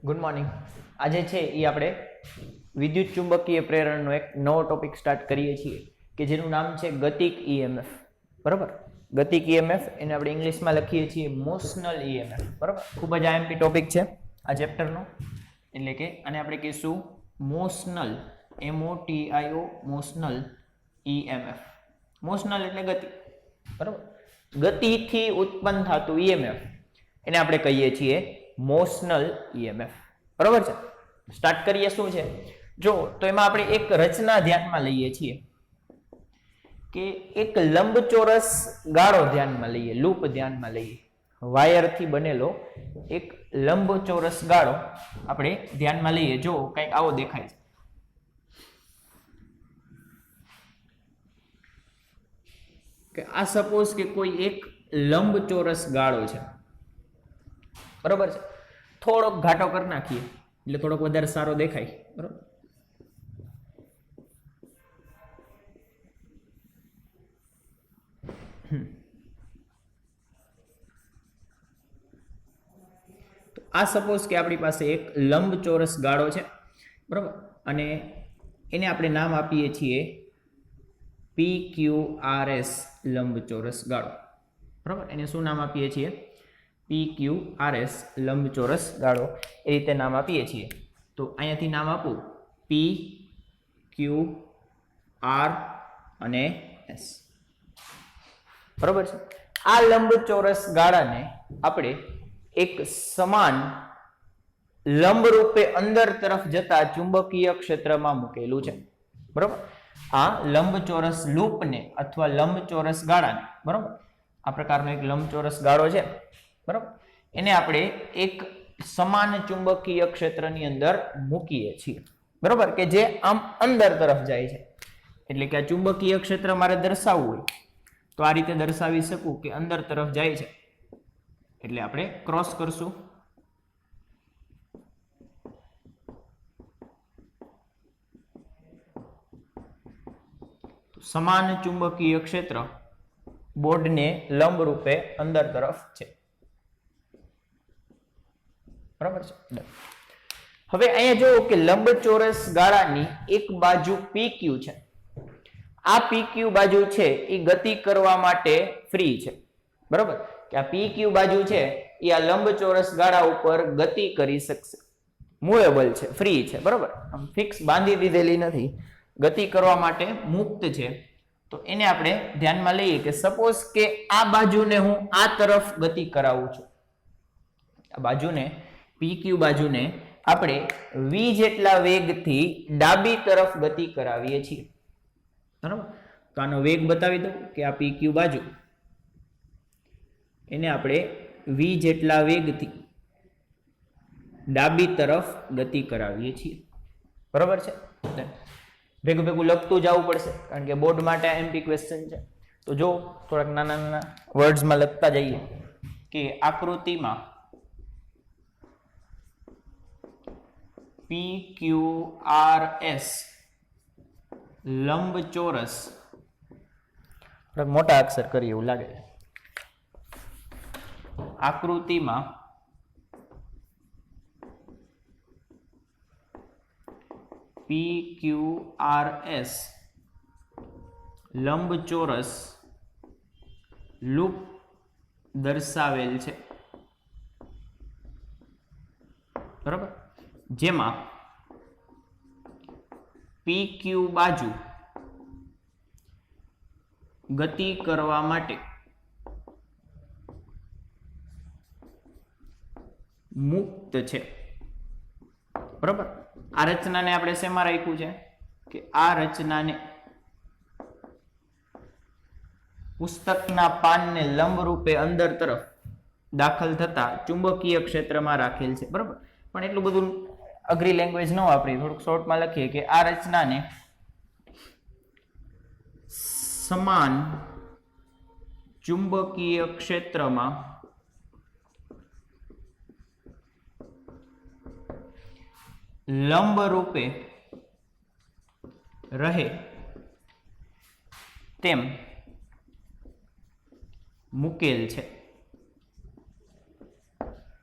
Good morning. આજે છે એ આપણે વિદ્યુત ચુંબકીય પ્રેરણનો એક નવો ટોપિક સ્ટાર્ટ કરીએ છીએ કે જેનું નામ છે ગતિક ઈએમએફ. બરાબર, ગતિક ઈએમએફ એને આપણે ઇંગ્લિશમાં લખીએ છીએ મોશનલ ઈએમએફ. બરાબર, ખૂબ જ આઈએમપી ટોપિક છે આ ચેપ્ટરનો, એટલે કે આને આપણે કહીશું motional, MOTIO, motional EMF. Motional એટલે ગતિ. બરાબર, ગતિથી ઉત્પન્ન થતું ઈએમએફ એને આપણે કહીએ છીએ મોશનલ ઈએમએફ. બરાબર છે. સ્ટાર્ટ કરીએ. શું છે જો, તો એમાં આપણે એક રચના ધ્યાનમાં લઈએ છીએ કે એક લંબચોરસ ગાળો ધ્યાનમાં લઈએ, લૂપ ધ્યાનમાં લઈએ, વાયરથી બનેલો એક લંબચોરસ ગાળો આપણે ધ્યાનમાં લઈએ. જો કંઈક આવો દેખાય છે. કે આ સપોઝ કે કોઈ એક લંબચોરસ ગાળો છે. બરોબર છે. થોડોક ઘાટો કરી નાખીએ એટલે થોડોક વધારે સારો દેખાય. બરોબર, તો આ સપોઝ કે આપણી પાસે એક લંબચોરસ ગાળો છે. બરોબર, અને એને આપણે નામ આપીએ છીએ PQRS લંબચોરસ ગાળો. બરોબર, એને શું નામ આપીએ છીએ? PQRS લંબચોરસ ગાળો એ રીતે નામ આપીએ છીએ. તો અહીંયાથી નામ આપું P, Q, R અને S. બરોબર છે. આ લંબચોરસ ગાળાને આપણે એક સમાન લંબ રૂપે અંદર તરફ જતા ચુંબકીય ક્ષેત્રમાં મૂકેલું છે. બરોબર, આ લંબચોરસ લૂપને અથવા લંબચોરસ ગાળાને, બરોબર, આ પ્રકારનો એક લંબચોરસ ગાળો છે. બરાબર, એને આપણે એક સમાન ચુંબકીય ક્ષેત્રની અંદર મૂકીએ છીએ. બરોબર, કે જે આમ અંદર તરફ જાય છે. એટલે કે આ ચુંબકીય ક્ષેત્ર મારે દર્શાવવું હોય તો આ રીતે દર્શાવી શકું કે અંદર તરફ જાય છે. એટલે આપણે ક્રોસ કરશું. સમાન ચુંબકીય ક્ષેત્ર બોર્ડને લંબ રૂપે અંદર તરફ છે. બરાબર છે. હવે અહીંયા જો કે લંબચોરસ ગાળાની એક બાજુ PQ છે. આ PQ બાજુ છે એ ગતિ કરવા માટે ફ્રી છે. બરાબર, કે આ PQ બાજુ છે એ આ લંબચોરસ ગાળા ઉપર ગતિ કરી શકશે. મૂવેબલ છે, ફ્રી છે. બરાબર, આમ ફિક્સ બાંધી દીધેલી નથી, ગતિ કરવા માટે મુક્ત છે. તો એને આપણે ધ્યાનમાં લઈએ કે સપોઝ કે આ બાજુને હું આ તરફ ગતિ કરાવું છું. આ બાજુને, PQ બાજુને આપણે v જેટલા વેગથી ડાબી તરફ ગતિ કરાવીએ છીએ. બરાબર, તો આનો વેગ બતાવી દઉં કે આ PQ બાજુ એને આપણે v જેટલા વેગથી ડાબી તરફ ગતિ કરાવીએ છીએ. બરાબર છે. ભેગું ભેગું લખતું જવું પડશે કારણ કે બોર્ડ માટે એમપી ક્વેશ્ચન છે. તો જો થોડાક નાના નાના વર્ડ્સમાં લખતા જઈએ કે આકૃતિમાં PQRS લંબચોરસ, મોટા અક્ષર કરીએ એવું લાગે. આકૃતિમાં PQRS લંબચોરસ લૂપ દર્શાવેલ છે. બરાબર, જેમાં PQ બાજુ ગતિ કરવા માટે મુક્ત છે. બરાબર, આ રચનાને આપણે શેમાં રાખ્યું છે કે આ રચનાને પુસ્તકના પાનને લંબ રૂપે અંદર તરફ દાખલ થતા ચુંબકીય ક્ષેત્રમાં રાખેલ છે. બરાબર, પણ એટલું બધું અઘરી લેંગ્વેજ ન વાપરી, થોડુંક શોર્ટમાં લખીએ કે આ રચનાને સમાન ચુંબકીય ક્ષેત્રમાં લંબ રૂપે રહે તેમ મૂકેલ છે.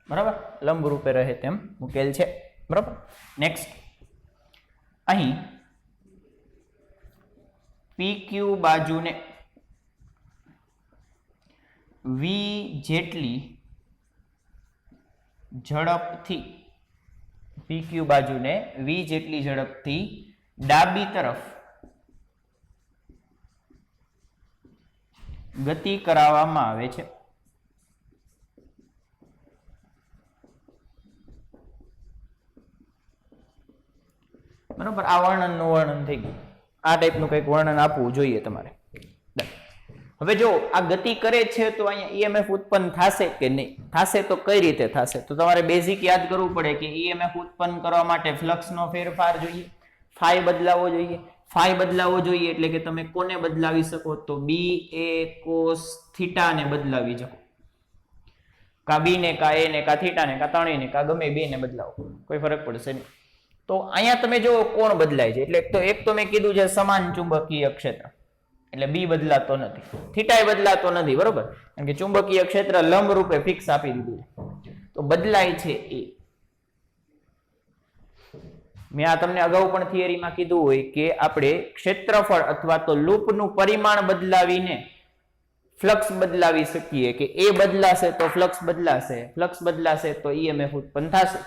બરાબર, લંબ રૂપે રહે તેમ મૂકેલ છે. બરાબર. નેક્સ્ટ અહીં PQ બાજુને V જેટલી ઝડપથી PQ બાજુને V જેટલી ઝડપથી ડાબી તરફ ગતિ કરાવવામાં આવે છે. બરાબર, આ વર્ણનનું વર્ણન થઈ ગયું. આ ટાઈપનું કંઈક વર્ણન આપવું જોઈએ તમારે. હવે જો આ ગતિ કરે છે તો અહીંયા ઈએમએફ ઉત્પન્ન થશે કે નહીં? થશે તો કઈ રીતે થશે? તો તમારે બેઝિક યાદ કરવું પડે કે ઈએમએફ ઉત્પન્ન કરવા માટે ફ્લક્સનો ફેરફાર જોઈએ, ફાઈ બદલાવો જોઈએ. ફાઈ બદલાવો જોઈએ એટલે કે તમે કોને બદલાવી શકો? તો બી એ કોસ થીટા ને બદલાવી શકો. કા બી ને કા એ ને કા થીટા ને કા ત્રણેય ને કા ગમે બે ને બદલાવો, કોઈ ફરક પડશે નહીં. તો અહીંયા તમે જો કોણ બદલાય છે એટલે એક તો મેં કીધું છે સમાન ચુંબકીય ક્ષેત્ર, એટલે બી બદલાતો નથી, થીટા બદલાતો નથી. બરોબર, કારણ કે ચુંબકીય ક્ષેત્ર લંબ રૂપે ફિક્સ આપી દીધું છે. તો બદલાય છે એ. મેં આ તમને અગાઉ પણ થિયરીમાં કીધું હોય કે આપણે ક્ષેત્રફળ અથવા તો લૂપનું પરિમાણ બદલાવીને ફ્લક્સ બદલાવી શકીએ, કે એ બદલાશે તો ફ્લક્સ બદલાશે, ફ્લક્સ બદલાશે તો ઈએમએફ ઉત્પન્ન થશે.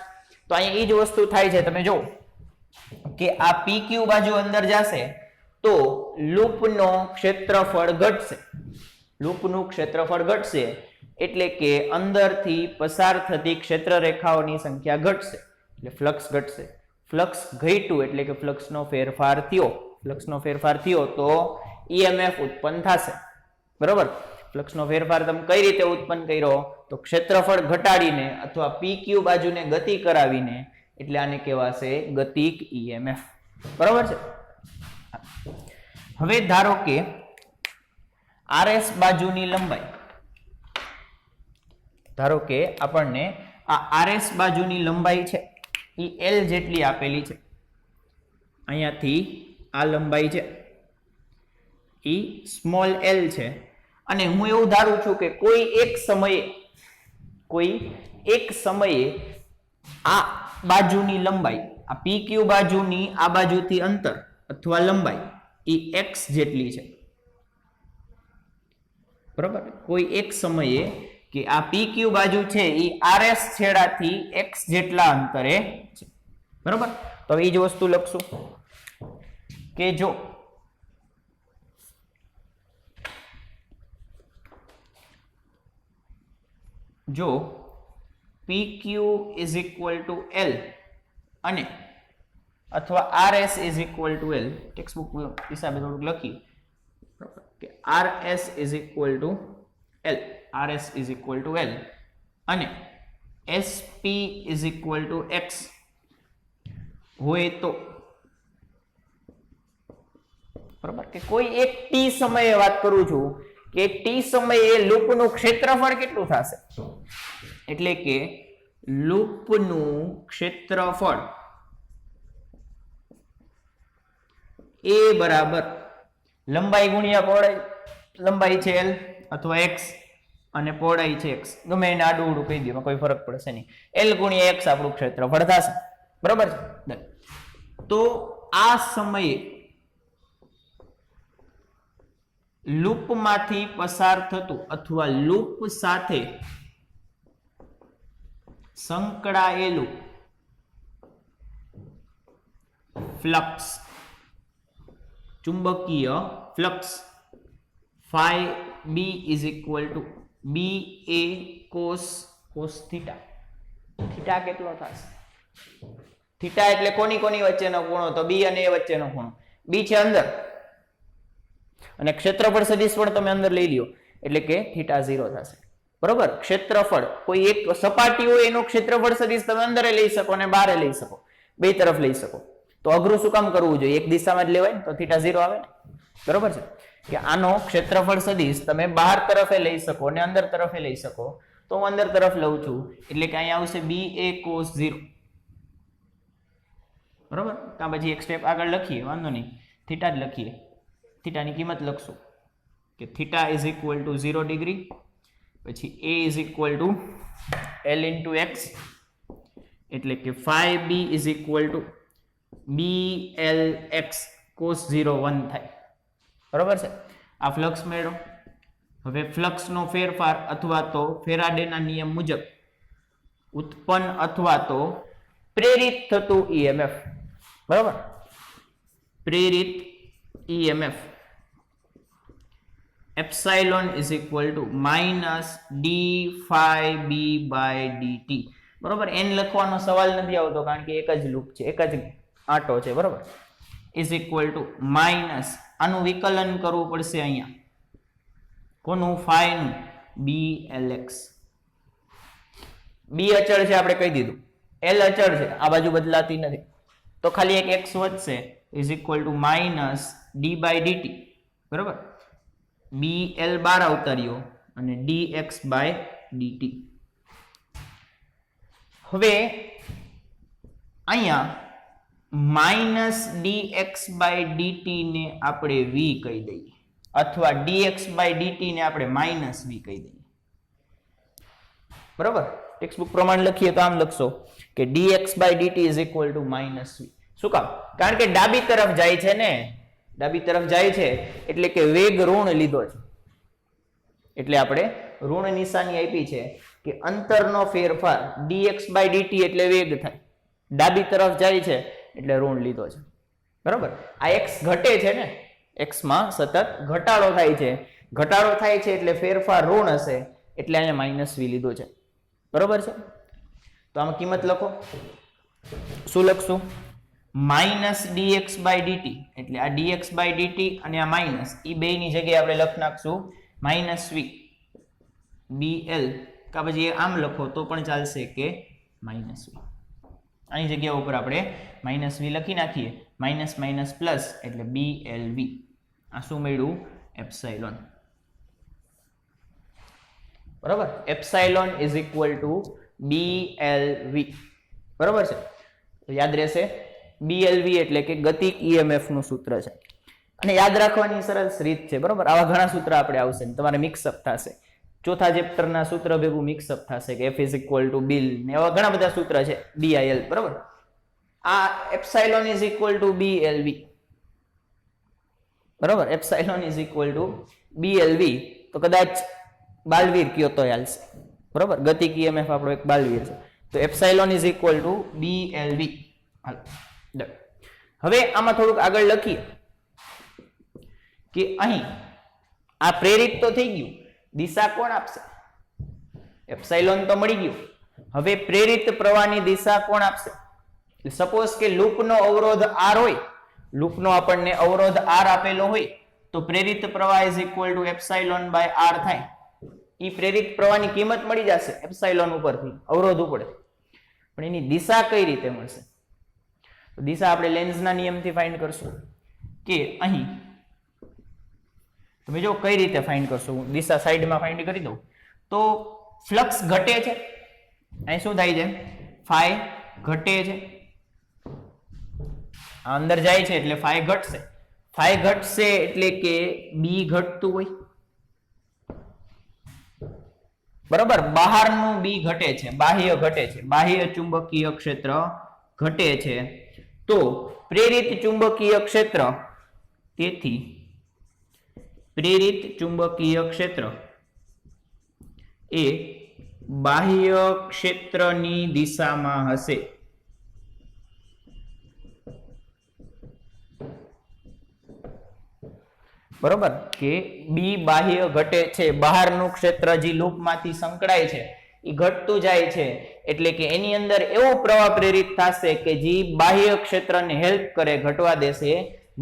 તો અહીંયા એ જ વસ્તુ થાય છે. તમે જો કે આ PQ બાજુ અંદર જશે તો લૂપનો ક્ષેત્રફળ ઘટશે. લૂપનું ક્ષેત્રફળ ઘટશે એટલે કે અંદરથી પસાર થતી ક્ષેત્ર રેખાઓની સંખ્યા ઘટશે, એટલે ફ્લક્સ ઘટશે. ફ્લક્સ ઘટ્યું એટલે કે ફ્લક્સનો ફેરફાર થયો. ફ્લક્સનો ફેરફાર થયો તો ઈએમએફ ઉત્પન્ન થશે. બરોબર, ફ્લક્સનો ફેરફાર તમે કઈ રીતે ઉત્પન્ન કર્યો? તો ક્ષેત્રફળ ઘટાડીને અથવા PQ બાજુને ગતિ કરાવીને, એટલે આને કહેવાશે ગતિક ઈએમએફ. બરોબર છે. હવે ધારો કે RS બાજુની લંબાઈ, ધારો કે આપણને આ RS બાજુની લંબાઈ છે એ L જેટલી આપેલી છે. અહીંયાથી આ લંબાઈ છે એ સ્મોલ l છે, અને હું એવું ધારું છું કે કોઈ એક સમયે આ બાજુની લંબાઈ, આ PQ બાજુની આ બાજુથી અંતર અથવા લંબાઈ એ x જેટલી છે. બરોબર, કોઈ એક સમયે કે આ PQ બાજુ છે એ RS છેડાથી x જેટલા અંતરે છે. બરોબર, તો એ જ વસ્તુ લખશું કે જો PQ is equal to L અને અથવા RS is equal to L, textbook હિસાબે થોડુંક લખીએ કે RS is equal to L, RS is equal to L અને SP is equal to X હોય તો, બરાબર, કે કોઈ એક t સમયે વાત કરું છું કે t સમયે લૂપનું ક્ષેત્રફળ કેટલું થશે? એટલે કે લૂપનું ક્ષેત્રફળ એ બરાબર લંબાઈ ગુણ્યા પહોળાઈ. લંબાઈ છે L અથવા X અને પહોળાઈ છે X, ગમે એને આડું ઉડું કહી દો, કોઈ ફરક પડશે નહીં. L ગુણ્યા X આપણું ક્ષેત્રફળ થશે. બરાબર છે. તો આ સમયે લૂપમાંથી પસાર થતું અથવા લૂપ સાથે સંકળાયેલું ફ્લક્સ, ચુંબકીય flux phi b is equal to ba cos theta. Theta કેટલો થશે? થીટા એટલે કોની વચ્ચેનો ખૂણો? તો b અને a વચ્ચેનો ખૂણો. b છે અંદર અને ક્ષેત્રફળ સદિશ પણ તમે અંદર લઈ લ્યો એટલે કે થીટા 0 થશે. બરોબર, ક્ષેત્રફળ કોઈ એક સપાટી હોય એનું ક્ષેત્રફળ સદિશ તમે અંદર લઈ શકો અને બહાર લઈ શકો, બે તરફ લઈ શકો. તો અઘરું શું કામ કરવું જોઈએ? એક દિશામાં જ લેવાય ને તો થીટા 0 આવે ને. બરોબર છે કે આનો ક્ષેત્રફળ સદિશ તમે બહાર તરફે લઈ શકો અને અંદર તરફે લઈ શકો. તો હું અંદર તરફ લઉં છું એટલે કે અહીંયા આવશે ba cos 0. બરોબર, ત્યાં પછી એક સ્ટેપ આગળ લખીએ, વાંધો નહીં, થીટા જ લખીએ. થીટાની કિંમત લખશું કે theta is equal two 0 degree પછી a is equal two l into x, એટલે કે 5b is equal two bl x cos 0 1 થાય. બરોબર છે. આ ફ્લક્સ મેળવો. હવે ફ્લક્સનો ફેરફાર અથવા તો ફેરાડેના નિયમ મુજબ ઉત્પન્ન અથવા તો પ્રેરિત થતું EMF, બરાબર, પ્રેરિત EMF epsilon is equal to minus D phi B by DT. બરોબર, એન લખવાનો સવાલ નથી આવતો કારણ કે એક જ લૂપ છે, એક જ આંટો છે. બરોબર, ઇઝ ઇક્વલ ટુ માઇનસ આનું વિકલન કરવું પડશે અહીંયા, કોનું? ફાઈ નું, બી એલ એક્સ. બી અચળ છે આપણે કહી દીધું, એલ અચળ છે, આ બાજુ બદલાતી નથી, તો ખાલી એક એક્સ વધશે, is equal to minus D by DT. બરોબર, બી એલ બાર અવતાર્યો અને ડી એક્સ બાય ડીટી. હવે અહીંયા minus D X by DT ને આપણે વી કહી દઈએ, અથવા ડી એક્સ બાય ડીટી ને આપણે માઇનસ વી કહી દઈએ. બરોબર, ટેક્સ્ટબુક પ્રમાણે લખીએ તો આમ લખશો કે dx by dt is equal to minus v. શું કામ? કારણ કે ડાબી તરફ જાય છે ને, ડાબી તરફ જાય છે એટલે કે વેગ ઋણ લીધો છે, એટલે આપણે ઋણ નિશાની આપી છે કે અંતરનો ફેરફાર dx by dt એટલે વેગ થાય, ડાબી તરફ જાય છે એટલે ઋણ લીધો છે. બરોબર, આ x ઘટે છે ને, x માં સતત ઘટાડો થાય છે, ઘટાડો થાય છે એટલે ફેરફાર ઋણ હશે, એટલે અહીંયા માઇનસ v લીધો છે. બરોબર છે, તો આમાં કિંમત લખો. શું લખશું? માઇનસ dx બાય dt, એટલે આ dx બાય dt અને આ માઇનસ, એ બે ની જગ્યાએ આપણે લખી નાખશું માઇનસ v bl, કા પછી આમ લખો તો પણ ચાલશે કે માઇનસ v. આની જગ્યા ઉપર આપણે માઇનસ v લખી નાખીએ, માઇનસ માઇનસ પ્લસ એટલે blv. આ શું મળ્યું? એપ્સાઇલોન. બરાબર, epsilon is equal two BLV. બરાબર છે, તો યાદ રહેશે BLV એટલે કે ગતિક EMF નું સૂત્ર છે, અને યાદ રાખવાની સરસ રીત છે. બરાબર, આવા ઘણા સૂત્ર આપણે આવશે, તમારે મિક્સઅપ થશે, ચોથા ચેપ્ટરના સૂત્ર ભેગું મિક્સઅપ થશે કે F is equal two bill ને એવા ઘણા બધા સૂત્ર છે, BIL. બરાબર, આ epsilon is equal two BLV. બરાબર, epsilon is equal two BLV, તો કદાચ બાલવીર કયો તો હાલશે. બરોબર, ગતિક EMF આપણો એક બાલવીર છે, તો epsilon is equal two BLV. હવે આમાં થોડુંક આગળ લખીએ કે અહીં આ પ્રેરિત તો થઈ ગયું, દિશા કોણ આપશે? એપ્સાઇલોન તો મળી ગયું, હવે પ્રેરિત પ્રવાહની દિશા કોણ આપશે? સપોઝ કે લૂપનો અવરોધ R હોય, લૂપનો આપણને અવરોધ R આપેલો હોય, તો પ્રેરિત પ્રવાહ is equal to epsilon by R થાય. ઈ પ્રેરિત પ્રવાહની કિંમત મળી જશે એપ્સાઇલોન ઉપરથી, અવરોધ ઉપર, પણ એની દિશા કઈ રીતે મળશે? તો દિશા આપણે લેન્ઝના નિયમથી ફાઇન્ડ કરશું કે અહીં તમે જો કઈ રીતે ફાઇન્ડ કરશો. દિશા સાઈડમાં ફાઇન્ડ કરી દઉં તો ફ્લક્સ ઘટે છે, અહીં શું થાય છે? ફાઈ ઘટે છે, અંદર જાય છે એટલે ફાઈ ઘટશે, ફાઈ ઘટશે એટલે કે બી ઘટતું હોય. બરાબર, બહારનું બી ઘટે છે, બાહ્ય ઘટે છે, બાહ્ય ચુંબકીય ક્ષેત્ર ઘટે છે, તો પ્રેરિત ચુંબકીય ક્ષેત્ર, તેથી પ્રેરિત ચુંબકીય ક્ષેત્ર એ બાહ્ય ક્ષેત્રની દિશામાં હશે. બરોબર, કે બી બાહ્ય ઘટે છે, બહારનું ક્ષેત્ર જે લૂપમાંથી સંકળાય છે એ ઘટતું જાય છે, એટલે કે એની અંદર એવો પ્રવાહ પ્રેરિત થશે કે જે બાહ્ય ક્ષેત્રને હેલ્પ કરે, ઘટવા દેશે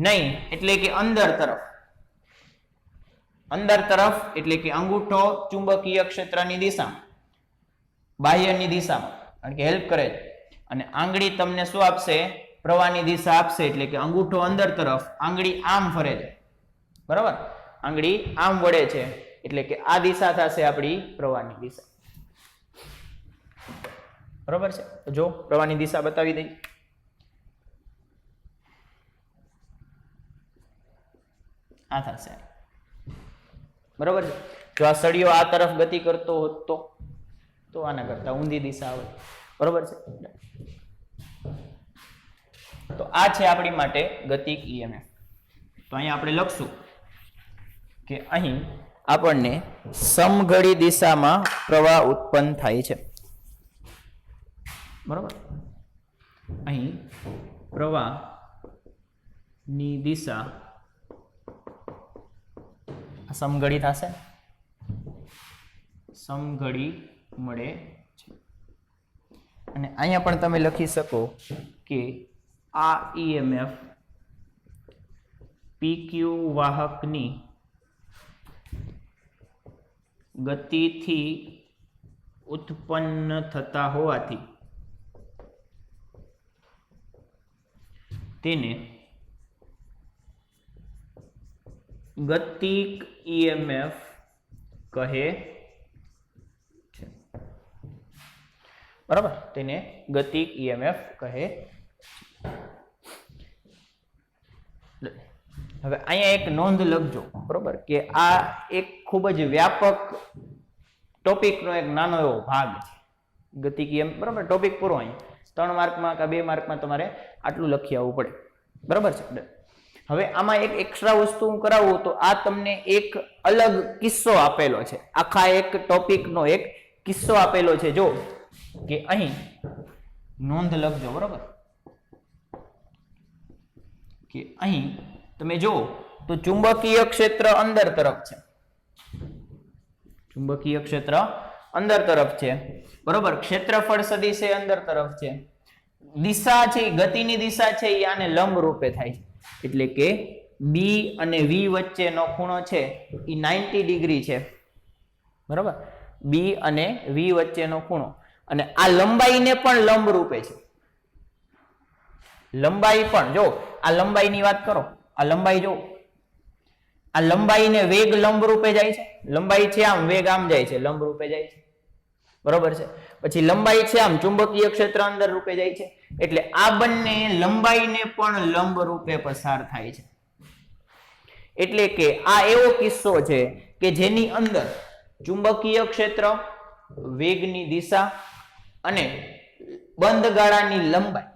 નહીં. એટલે કે અંદર તરફ, અંદર તરફ એટલે કે અંગૂઠો ચુંબકીય ક્ષેત્રની દિશામાં, બાહ્યની દિશામાં, કારણ કે હેલ્પ કરે છે, અને આંગળી તમને શું આપશે? પ્રવાહની દિશા આપશે, એટલે કે અંગૂઠો અંદર તરફ, આંગળી આમ ફરે છે. બરાબર, આંગળી આમ વળે છે, એટલે કે આ દિશા થશે આપણી પ્રવાહની દિશા. બરાબર છે, તો જો પ્રવાહની દિશા બતાવી દઈ. આ થશે, બરાબર છે. જો આ સળિયો આ તરફ ગતિ કરતો હોત તો આના કરતા ઊંધી દિશા આવે, બરોબર છે. તો આ છે આપણી માટે ગતિક ઈએમએફ. તો અહીંયા આપણે લખશું કે અહીં આપણને સમઘડી દિશામાં પ્રવાહ ઉત્પન્ન થાય છે, બરોબર. અહીં પ્રવાહની દિશા સમઘડી થશે, સમઘડી મળે છે. અને અહીંયા પણ તમે લખી શકો કે આ ઈએમએફ પીક્યુ વાહકની ગતિથી ઉત્પન્ન થતા હોવાથી તેને ગતિક ઈએમએફ કહે છે, બરાબર. તેને ગતિક ઈએમએફ કહે. હવે અહીંયા એક નોંધ લખજો, બરોબર, કે આ એક ખૂબ જ વ્યાપક ટોપિકનો એક નાનો એવો ભાગ છે ગતિક ઈએમએફ, બરોબર. ટોપિક પૂરો અહીં 3 માર્કમાં કે 2 માર્કમાં તમારે આટલું લખી આવવું પડે, બરોબર છે. હવે આમાં એક એક્સ્ટ્રા વસ્તુ હું કરાવું તો આ તમને એક અલગ કિસ્સો આપેલો છે, આખા એક ટોપિકનો એક કિસ્સો આપેલો છે. જો કે અહીં નોંધ લખજો, બરોબર, કે અહીં તમે જો તો ચુંબકીય ક્ષેત્ર અંદર તરફ છે, ચુંબકીય ક્ષેત્ર અંદર તરફ છે, બરોબર. ક્ષેત્રફળ સદિશ એ અંદર તરફ છે. દિશા છે, ગતિની દિશા છે એ આને લંબ રૂપે થાય છે, એટલે કે બી અને વી વચ્ચેનો ખૂણો છે એ 90 ડિગ્રી છે, બરોબર. બી અને વી વચ્ચેનો ખૂણો, અને આ લંબાઈને પણ લંબ રૂપે છે. લંબાઈ પણ જો આ લંબાઈની વાત કરો, આ લંબાઈ જો, આ લંબાઈને વેગ લંબ રૂપે જાય છે, લંબાઈ છે આમ, વેગ આમ જાય છે, લંબ રૂપે જાય છે, બરોબર છે. પછી લંબાઈ છે આમ, ચુંબકીય ક્ષેત્ર અંદર રૂપે જાય છે, એટલે આ બંને લંબાઈને પણ લંબ રૂપે પસાર થાય છે. એટલે કે આ એવો કિસ્સો છે કે જેની અંદર ચુંબકીય ક્ષેત્ર, વેગની દિશા અને બંધ ગાળાની લંબાઈ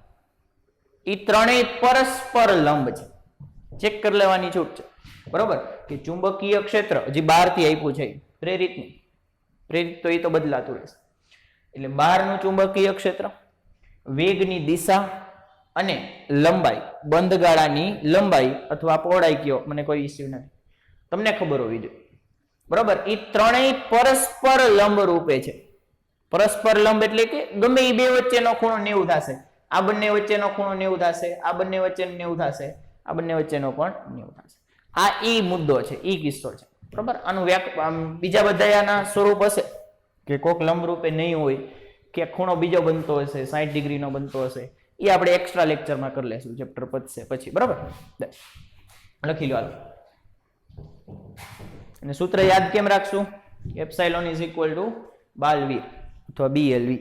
એ ત્રણેય પરસ્પર લંબ છે. ચેક કરી લેવાની છૂટ છે, બરોબર, કે ચુંબકીય ક્ષેત્ર હજી બહારથી આપ્યું છે, પ્રેરિત તો એ તો બદલાતું રહેશે. એટલે બહારનું ચુંબકીય ક્ષેત્ર, વેગની દિશા અને લંબાઈ, બંધ ગાળાની લંબાઈ અથવા પહોળાઈ કયો, મને કોઈ ઇસ્યુ નથી, તમને ખબર હોવી જોઈએ, બરોબર. એ ત્રણેય પરસ્પર લંબ રૂપે છે. પરસ્પર લંબ એટલે કે ગમે એ બે વચ્ચેનો ખૂણો 90 થશે, આ બંને વચ્ચેનો ખૂણો 90 થશે, આ બંને વચ્ચેનો 90 થશે, આ બંને વચ્ચેનો પણ 90 થશે. આ ઈ મુદ્દો છે, ઈ કિસ્સો છે, બરોબર. આનું બીજા બધા આના સ્વરૂપ હશે કે કોક લંબ રૂપે નહીં હોય, કે ખૂણો બીજો બનતો હશે, 60 ડિગ્રીનો બનતો હશે, એ આપણે એક્સ્ટ્રા લેક્ચરમાં કરી લેશું, ચેપ્ટર પતશે પછી, બરોબર. લખી લો હાલો. અને સૂત્ર યાદ કેમ રાખશું? Epsilon is equal two Balvi અથવા બીએલવી.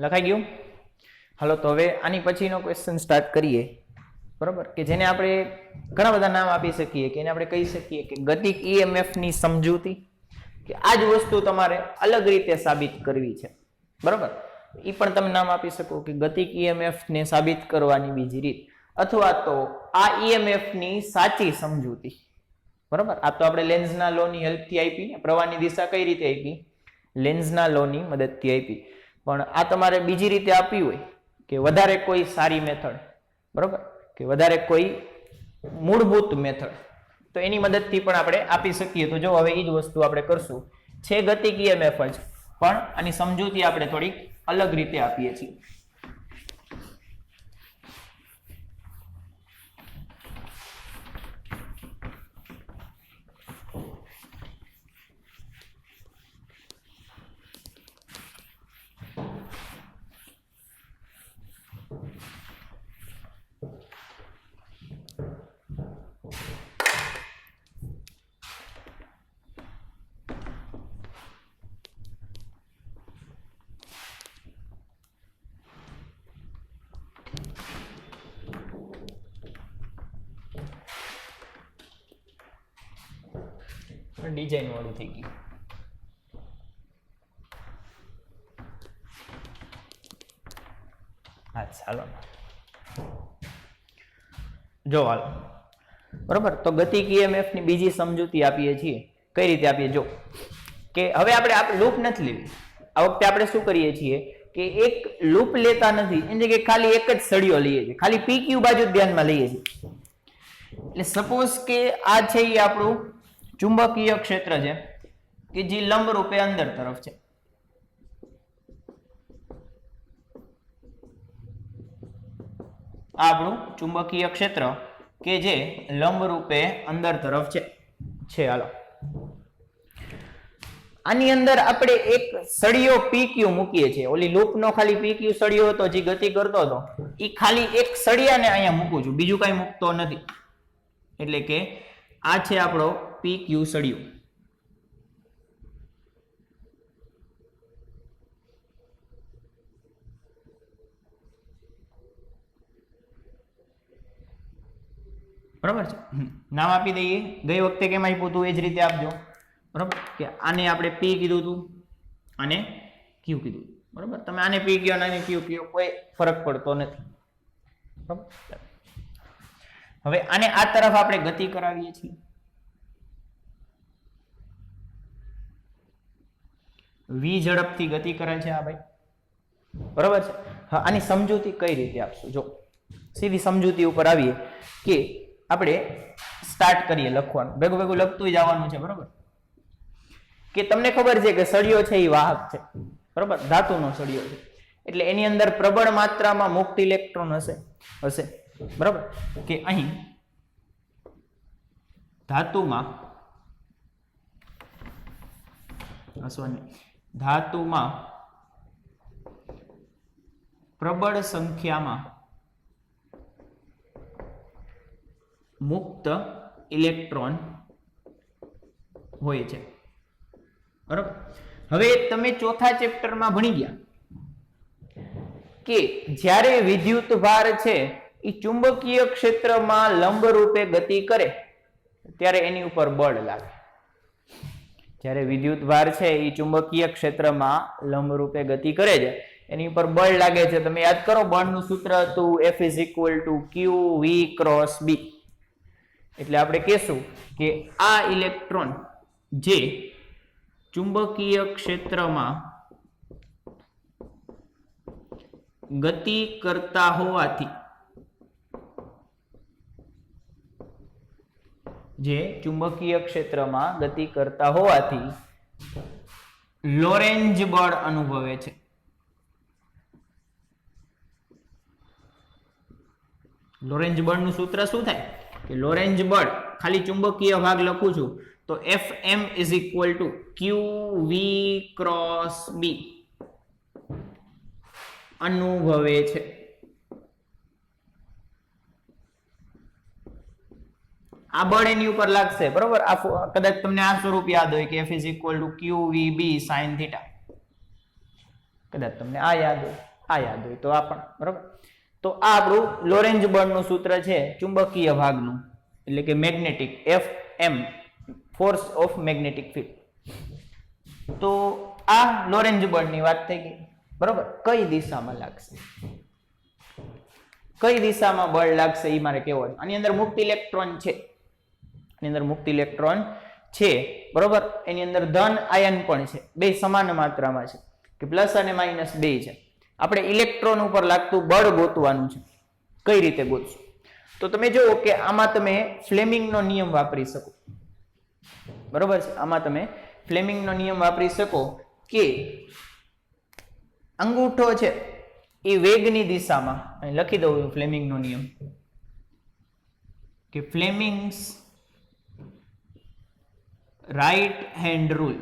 લખાઈ ગયું? હાલો, તો હવે આની પછીનો ક્વેશ્ચન સ્ટાર્ટ કરીએ, બરોબર, કે જેને આપણે ઘણા બધા નામ આપી શકીએ, કે એને આપણે કહી શકીએ કે ગતિક ઈએમએફ ની સમજૂતી, કે આ જ વસ્તુ તમારે અલગ રીતે સાબિત કરવી છે, બરોબર. એ પણ તમે નામ આપી શકો કે ગતિક ઈએમએફ ને સાબિત કરવાની બીજી રીત, અથવા તો આ ઈએમએફ ની સાચી સમજૂતી, બરોબર. આ તો આપણે લેન્ઝના લો ની હેલ્પથી આપી, પ્રવાહની દિશા કઈ રીતે આપી? લેન્ઝના લો ની મદદથી આપી. પણ આ તમારે બીજી રીતે આપી હોય કે વધારે કોઈ સારી મેથડ, બરોબર, કે વધારે કોઈ મૂળભૂત મેથડ, તો એની મદદથી પણ આપણે આપી શકીએ. તો જો હવે એ જ વસ્તુ આપણે કરશું, છે ગતિક ઈએમએફ જ, પણ આની સમજૂતી આપણે થોડીક અલગ રીતે આપીએ છીએ. ડિઝાઇન વાળું થઈ ગયું. હા ચાલો જો હાલ બરોબર. તો ગતિક EMF ની બીજી સમજૂતી આપીએ છીએ. કઈ રીતે આપીએ જો કે હવે આપણે લૂપ નથી લેવી. આ વખતે આપણે શું કરીએ છીએ કે એક લૂપ લેતા નથી, એની જગ્યાએ ખાલી એક જ સળિયો લઈએ છીએ, ખાલી PQ બાજુ ધ્યાનમાં લઈએ છીએ. એટલે સપોઝ કે આ છે એ આપણું ચુંબકીય ક્ષેત્ર છે કે જે લંબ રૂપે અંદર તરફ છે. આ આપણું ચુંબકીય ક્ષેત્ર કે જે લંબ રૂપે અંદર તરફ છે. હાલો આની અંદર આપણે એક સળિયો PQ મૂકીએ છીએ. ઓલી લૂપ નો ખાલી PQ સળિયો હતો જે ગતિ કરતો હતો, એ ખાલી એક સળિયાને અહીંયા મૂકું છું, બીજું કઈ મૂકતો નથી. એટલે કે આ છે આપણો PQ સળિયો. બરાબર છે. નામ આપી દઈએ. ગઈ વખતે કેમ આપ્યું હતું એ જ રીતે આપજો. બરાબર કે આને આપણે P કીધું હતું, આને Q કીધું. બરાબર, તમે આને P કયો અને આને Q કયો, કોઈ ફરક પડતો નથી. બરાબર. હવે આને આ તરફ આપણે ગતિ કરાવીએ છીએ. v ઝડપથી ગતિ કરે છે આ ભાઈ. બરાબર છે. હા, આની સમજૂતી કઈ રીતે આપશું જો સીધી સમજૂતી ઉપર આવીએ કે આપણે સ્ટાર્ટ કરીએ લખવાનું. ભેગું ભેગું લખતું જવાનું છે. બરાબર કે તમને ખબર છે કે સળિયો છે એ વાહક છે. બરાબર, ધાતુનો સળિયો છે એટલે એની અંદર પ્રબળ માત્રામાં મુક્ત ઇલેક્ટ્રોન હશે. બરાબર કે અહીં ધાતુમાં પ્રબળ સંખ્યામાં મુક્ત ઇલેક્ટ્રોન હોય છે. બરાબર, હવે તમે ચોથા ચેપ્ટરમાં ભણી ગયા કે જ્યારે વિદ્યુત ભાર છે એ ચુંબકીય ક્ષેત્રમાં લંબ રૂપે ગતિ કરે ત્યારે એની ઉપર બળ લાગે. જ્યારે વિદ્યુત ભાર છે એ ચુંબકીય ક્ષેત્રમાં લંબ રૂપે ગતિ કરે છે, એની ઉપર બળ લાગે છે. તમે યાદ કરો, બળનું સૂત્ર હતું F = Q V × B. એટલે આપણે કહેશું કે આ ઇલેક્ટ્રોન જે ચુંબકીય ક્ષેત્રમાં ગતિ કરતા હોવાથી લોરેન્જ બળ અનુભવે છે. લોરેન્જ બળનું સૂત્ર શું થાય કે લોરેન્જ બળ, ખાલી ચુંબકીય ભાગ લખું છું તો Fm = QV × B અનુભવે છે. આ બળ એની ઉપર લાગશે. બરોબર, આ કદાચ તમને આ સ્વરૂપ યાદ હોય કે F = QVB sin θ. કદાચ તમને આ યાદ હોય તો આ પણ. બરોબર, તો આ આપણું લોરેન્જ બળનું સૂત્ર છે ચુંબકીય ભાગનું, એટલે કે magnetic Fm, force of magnetic field. તો આ લોરેન્જ બળની વાત થઈ ગઈ. બરોબર, કઈ દિશામાં લાગશે, કઈ દિશામાં બળ લાગશે એ મારે કહેવું. આની અંદર મુક્ત ઇલેક્ટ્રોન છે. બરોબર, એની અંદર ધન આયન પણ છે, બે સમાન માત્રામાં છે કે પ્લસ અને માઇનસ બે છે. આપણે ઇલેક્ટ્રોન ઉપર લાગતું બળ ગોતવાનું છે. કઈ રીતે ગોતશું? તો તમે જુઓ કે આમાં તમે ફ્લેમિંગનો નિયમ વાપરી શકો. બરોબર છે, આમાં તમે ફ્લેમિંગનો નિયમ વાપરી શકો કે અંગૂઠો છે એ વેગની દિશામાં, અહીં લખી દઉં ફ્લેમિંગનો નિયમ કે ફ્લેમિંગ્સ રાઈટ હેન્ડ રૂલ.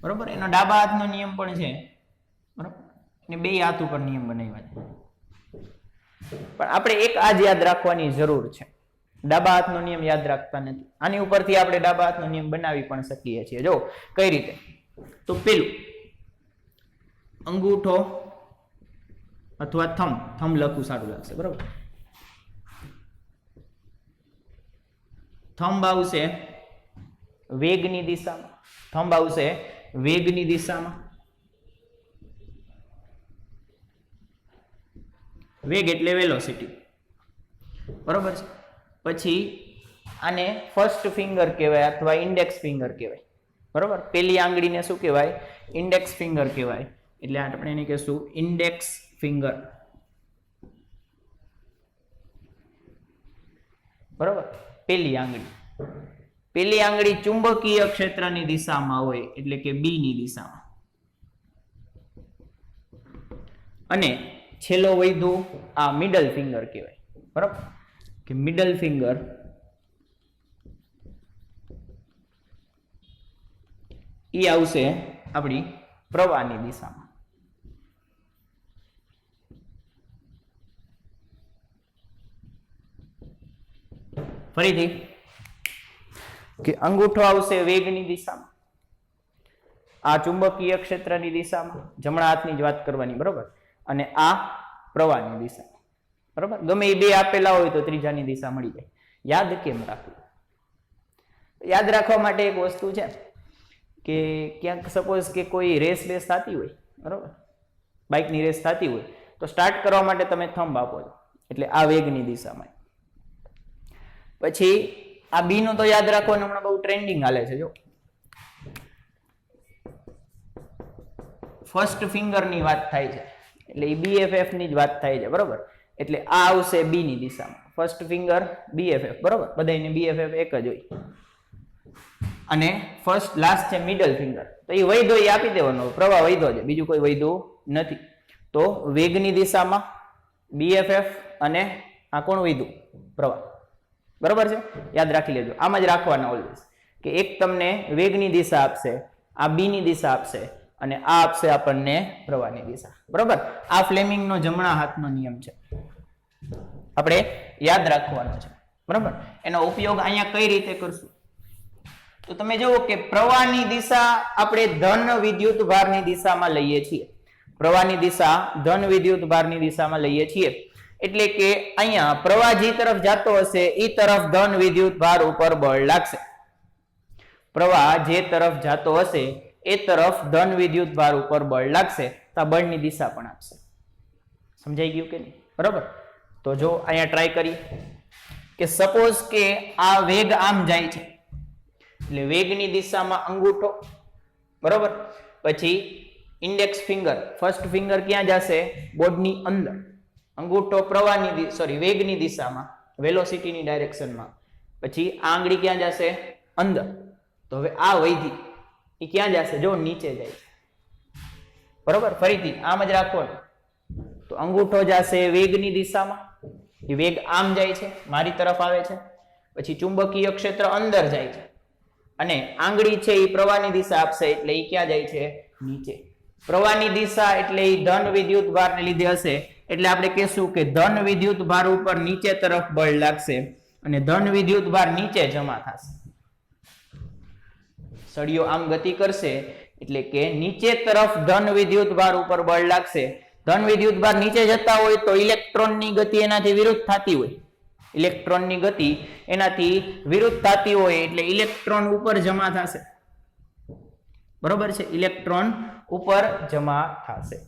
બરોબર, એનો ડાબા હાથનો નિયમ પણ છે. બરોબર, અને બે હાથ ઉપર નિયમ બનાવ્યા છે. પણ આપણે એક આ જ યાદ રાખવાની જરૂર છે, ડાબા હાથનો નિયમ યાદ રાખતા નથી. આની ઉપરથી આપણે ડાબા હાથનો નિયમ બનાવી પણ શકીએ છીએ. જો કઈ રીતે, તો પેલું અંગૂઠો અથવા થંબ લખવું સારું લાગશે. બરોબર, થંબ આવશે વેગની દિશામાં, થંબ આવશે વેગની દિશામાં, વેગ એટલે વેલોસિટી, બરોબર છે. પછી આને ફર્સ્ટ ફિંગર કહેવાય અથવા ઇન્ડેક્સ ફિંગર કહેવાય, બરોબર. પેલી આંગળીને શું કહેવાય? ઇન્ડેક્સ ફિંગર કહેવાય. એટલે આપણે એને કહેશું ઇન્ડેક્સ ફિંગર, બરોબર. પેલી આંગળી ચુંબકીય ક્ષેત્રની દિશામાં હોય એટલે કે બી ની દિશામાં, અને છેલ્લો વૈધુ આ મિડલ ફિંગર કહેવાય, બરોબર. કે મિડલ ફિંગર ઈ આવશે આપણી પ્રવાહની દિશામાં. ફરીથી કે અંગૂઠો આવશે વેગની દિશામાં, આ ચુંબકીય ક્ષેત્રની દિશામાં, જમણા હાથની જ વાત કરવાની, બરોબર. અને આ પ્રવાહની દિશામાં, બરોબર. ગમે એ બે આપેલા હોય તો ત્રીજાની દિશા મળી જાય. યાદ કેમ રાખવું? યાદ રાખવા માટે એક વસ્તુ છે કે ક્યાંક સપોઝ કે કોઈ રેસ થતી હોય, બરોબર, બાઇકની રેસ થતી હોય, તો સ્ટાર્ટ કરવા માટે તમે થંબ આપો છો એટલે આ વેગની દિશામાં. પછી આ બી નું તો યાદ રાખવાનું, હમણાં બહુ ટ્રેન્ડિંગ હાલે છે. જો ફર્સ્ટ ફિંગર ની વાત થાય છે એટલે એ BFF ની જ વાત થાય છે, બરોબર. એટલે આ આવશે બી ની દિશામાં, ફર્સ્ટ ફિંગર BFF, બરોબર. બધાને BFF એક જ હોય. અને ફર્સ્ટ લાસ્ટ છે મિડલ ફિંગર, તો એ વૈધો એ આપી દેવાનો, પ્રવાહ વૈધો છે, બીજું કોઈ વૈધો નથી. તો વેગની દિશામાં BFF અને આ કોણ વૈધું? પ્રવાહ, બરોબર છે. યાદ રાખી લેજો, આમ જ રાખવાના ઓલવેઝ, કે એક તમને વેગની દિશા આપશે, આ બી ની દિશા આપશે, અને આ આપશે આપણને પ્રવાહની દિશા, બરોબર. આ ફ્લેમિંગનો જમણા હાથનો નિયમ છે, આપણે યાદ રાખવાનો છે, બરોબર. એનો ઉપયોગ અહીંયા કઈ રીતે કરશું? તો તમે જુઓ કે પ્રવાહની દિશા આપણે ધન વિદ્યુત ભારની દિશામાં લઈએ છીએ, પ્રવાહની દિશા ધન વિદ્યુત ભારની દિશામાં લઈએ છીએ. એટલે કે અહીંયા પ્રવાહ જે તરફ જતો હશે એ તરફ ધન વિદ્યુત ભાર ઉપર બળ લાગશે. પ્રવાહ જે તરફ જતો હશે એ તરફ ધન વિદ્યુત ભાર ઉપર બળ લાગશે, તો બળની દિશા પણ આપશે. સમજાઈ ગયું કે નહીં? બરોબર. તો જો અહીંયા ટ્રાય કરી કે સપોઝ કે આ વેગ આમ જાય છે, એટલે વેગની દિશામાં અંગૂઠો, બરોબર. પછી ઇન્ડેક્સ ફિંગર, ફર્સ્ટ ફિંગર ક્યાં જશે? બોર્ડની અંદર. અંગૂઠો પ્રવાહની વેગની દિશામાં, વેલોસિટીની ડાયરેક્શનમાં. પછી આ આંગળી ક્યાં જશે? અંદર. તો હવે આ વૈધી એ ક્યાં જશે? જો નીચે જાય છે, બરોબર. ફરીથી આમ જ રાખવાનું. તો અંગૂઠો જશે વેગની દિશામાં, એ વેગ આમ જાય છે, મારી તરફ આવે છે. પછી ચુંબકીય ક્ષેત્ર અંદર જાય છે, અને આંગળી છે એ પ્રવાહની દિશા આપશે, એટલે એ ક્યાં જાય છે? નીચે. પ્રવાહની દિશા એટલે એ ધન વિદ્યુત ભારને લીધે હશે, એટલે આપણે કહેશું કે ધન વિદ્યુત ભાર ઉપર નીચે તરફ બળ લાગશે, અને ધન વિદ્યુત ભાર નીચે જમા થશે. સળિયો આમ ગતિ કરશે એટલે કે નીચે તરફ ધન વિદ્યુત ભાર ઉપર બળ લાગશે. ધન વિદ્યુત ભાર નીચે જતા હોય તો ઇલેક્ટ્રોનની ગતિ એનાથી વિરુદ્ધ થતી હોય, ઇલેક્ટ્રોનની ગતિ એનાથી વિરુદ્ધ થતી હોય એટલે ઇલેક્ટ્રોન ઉપર જમા થશે, બરોબર છે. ઇલેક્ટ્રોન ઉપર જમા થશે.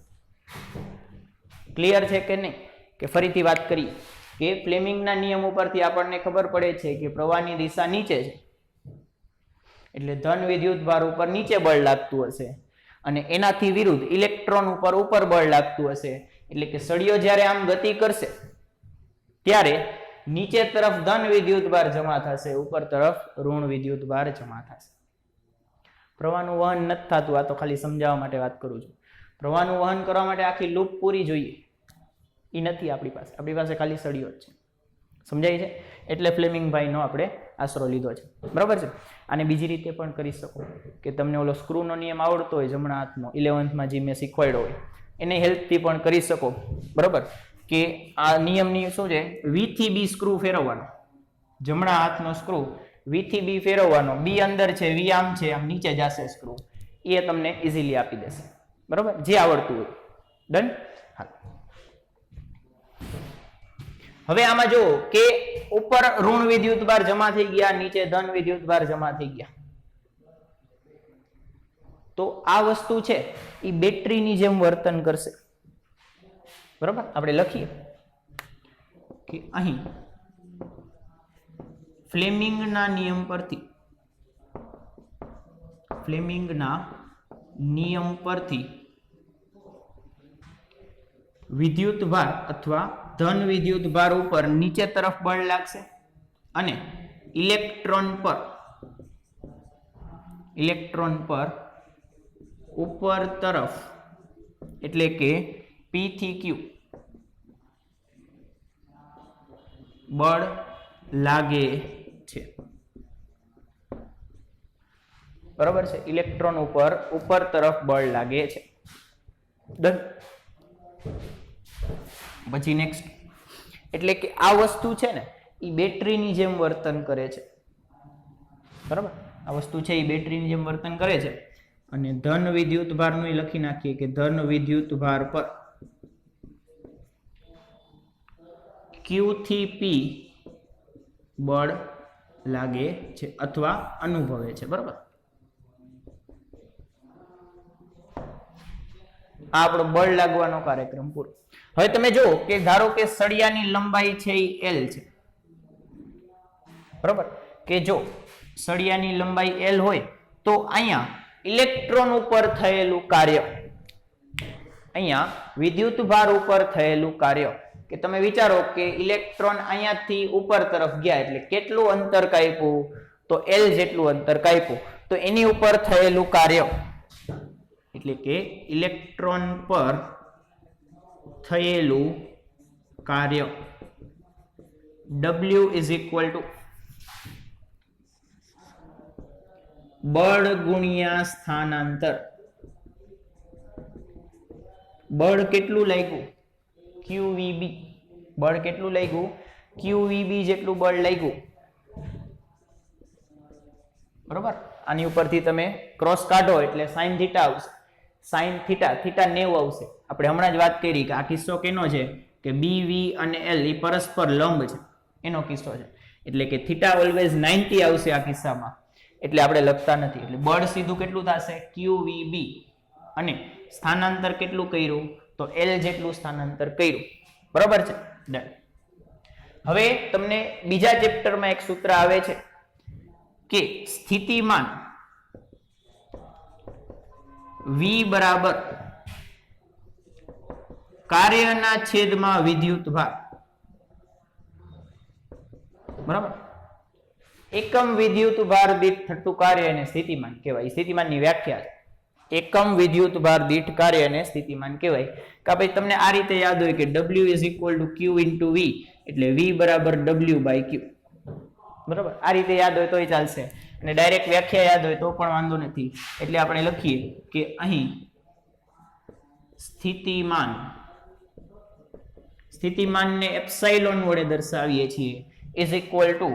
ક્લિયર છે કે નહીં? કે ફરીથી વાત કરીએ કે ફ્લેમિંગના નિયમ ઉપરથી આપણને ખબર પડે છે કે પ્રવાહની દિશા નીચે છે, એટલે ધન વિદ્યુત ભાર ઉપર નીચે બળ લાગતું હશે, અને એનાથી વિરુદ્ધ ઇલેક્ટ્રોન ઉપર બળ લાગતું હશે. એટલે કે સળિયો જ્યારે આમ ગતિ કરશે ત્યારે નીચે તરફ ધન વિદ્યુત ભાર જમા થશે, ઉપર તરફ ઋણ વિદ્યુત ભાર જમા થશે. પ્રવાહનું વહન નથી થતું, આ તો ખાલી સમજાવવા માટે વાત કરું છું. પ્રવાહનું વહન કરવા માટે આખી લૂપ પૂરી જોઈએ, એ નથી આપણી પાસે ખાલી સળિયો જ છે. સમજાય છે? એટલે ફ્લેમિંગ ભાઈનો આપણે આશરો લીધો છે, બરોબર છે. આને બીજી રીતે પણ કરી શકો કે તમને ઓલો સ્ક્રૂનો નિયમ આવડતો હોય જમણા હાથનો, 11th જે મેં શીખવાડ્યો હોય, એને હેલ્પથી પણ કરી શકો, બરોબર. કે આ નિયમની શું છે? V થી B સ્ક્રૂ ફેરવવાનો, જમણા હાથનો સ્ક્રૂ V થી B ફેરવવાનો, B અંદર છે, V આમ છે, આમ નીચે જશે સ્ક્રૂ, એ તમને ઇઝીલી આપી દેશે, બરોબર, જે આવડતું હોય. ડન? હા. હવે આમાં જો કે ઉપર ઋણ વિદ્યુતભાર જમા થઈ ગયા, નીચે ધન વિદ્યુતભાર જમા થઈ ગયા, તો આ વસ્તુ છે એ બેટરીની જેમ વર્તન કરશે. બરાબર, આપણે લખીએ કે અહીં ફ્લેમિંગના નિયમ પરથી વિદ્યુતભાર અથવા ધન વિદ્યુતભાર ઉપર નીચે તરફ બળ લાગશે અને ઇલેક્ટ્રોન પર ઉપર તરફ એટલે કે P થી Q બળ લાગે છે. બરાબર છે, ઇલેક્ટ્રોન ઉપર તરફ બળ લાગે છે. ડન. પછી નેક્સ્ટ એટલે કે આ વસ્તુ છે ને એ બેટરીની જેમ વર્તન કરે છે. બરાબર, આ વસ્તુ છે એ બેટરીની જેમ વર્તન કરે છે. અને ધન વિદ્યુતભારનું લખી નાખીએ કે ધન વિદ્યુતભાર પર Q થી P બળ લાગે છે અથવા અનુભવે છે. બરાબર, આ આપણો બળ લાગવાનો કાર્યક્રમ પૂરો. હવે તમે જુઓ કે ધારો કે સળિયાની લંબાઈ છે એ L છે. બરાબર, કે જો સળિયાની લંબાઈ L હોય તો અહીંયા ઇલેક્ટ્રોન ઉપર થયેલું કાર્ય, અહીંયા વિદ્યુતભાર ઉપર થયેલું કાર્ય, કે તમે વિચારો કે ઇલેક્ટ્રોન અહીંયાથી ઉપર તરફ ગયા એટલે કેટલું અંતર કાપ્યું, તો L જેટલું અંતર કાપ્યું, તો એની ઉપર થયેલું કાર્ય એટલે કે ઇલેક્ટ્રોન પર થયેલું કાર્ય W ઇઝ ઇક્વલ ટુ બળ ગુણ્યા સ્થાનાંતર. બળ કેટલું લાગ્યું? QVB. બળ કેટલું લાગ્યું? QVB જેટલું બળ લાગ્યું. બરોબર, આની ઉપરથી તમે ક્રોસ કાઢો એટલે sin થીટા આવશે. sin થીટા 90 આવશે. આપણે હમણાં જ વાત કરી કે આ કિસ્સો કેનો છે કે BV અને L એ પરસ્પર લંબ છે, એનો કિસ્સો છે. એટલે કે થીટા ઓલવેઝ 90 આવશે આ કિસ્સામાં, એટલે આપણે લખતા નથી. એટલે બળ સીધું કેટલું થશે? QVB. અને સ્થાનાંતર કેટલું કર્યું? તો L જેટલું સ્થાનાંતર કર્યું. બરોબર છે, ડન. હવે તમને બીજા ચેપ્ટરમાં એક સૂત્ર આવે છે કે સ્થિતિમાન V બરાબર કાર્યના છેદમાં વિદ્યુતભાર. બરાબર, એકમ વિદ્યુતભાર દીઠ થતું કાર્ય અને સ્થિતિમાન કહેવાય. સ્થિતિમાનની વ્યાખ્યા છે એકમ વિદ્યુતભાર દીઠ કાર્ય અને સ્થિતિમાન કહેવાય. કે ભાઈ તમને આ રીતે યાદ હોય કે W is equal two Q into V, એટલે V બરાબર W બાય Q. બરાબર, આ રીતે યાદ હોય તોય ચાલશે, અને ડાયરેક્ટ વ્યાખ્યા યાદ હોય તો પણ વાંધો નથી. એટલે આપણે લખીએ કે અહીં સ્થિતિમાનને એપ્સાઇલોન વડે દર્શાવીએ છીએ ઇઝ ઇક્વલ ટુ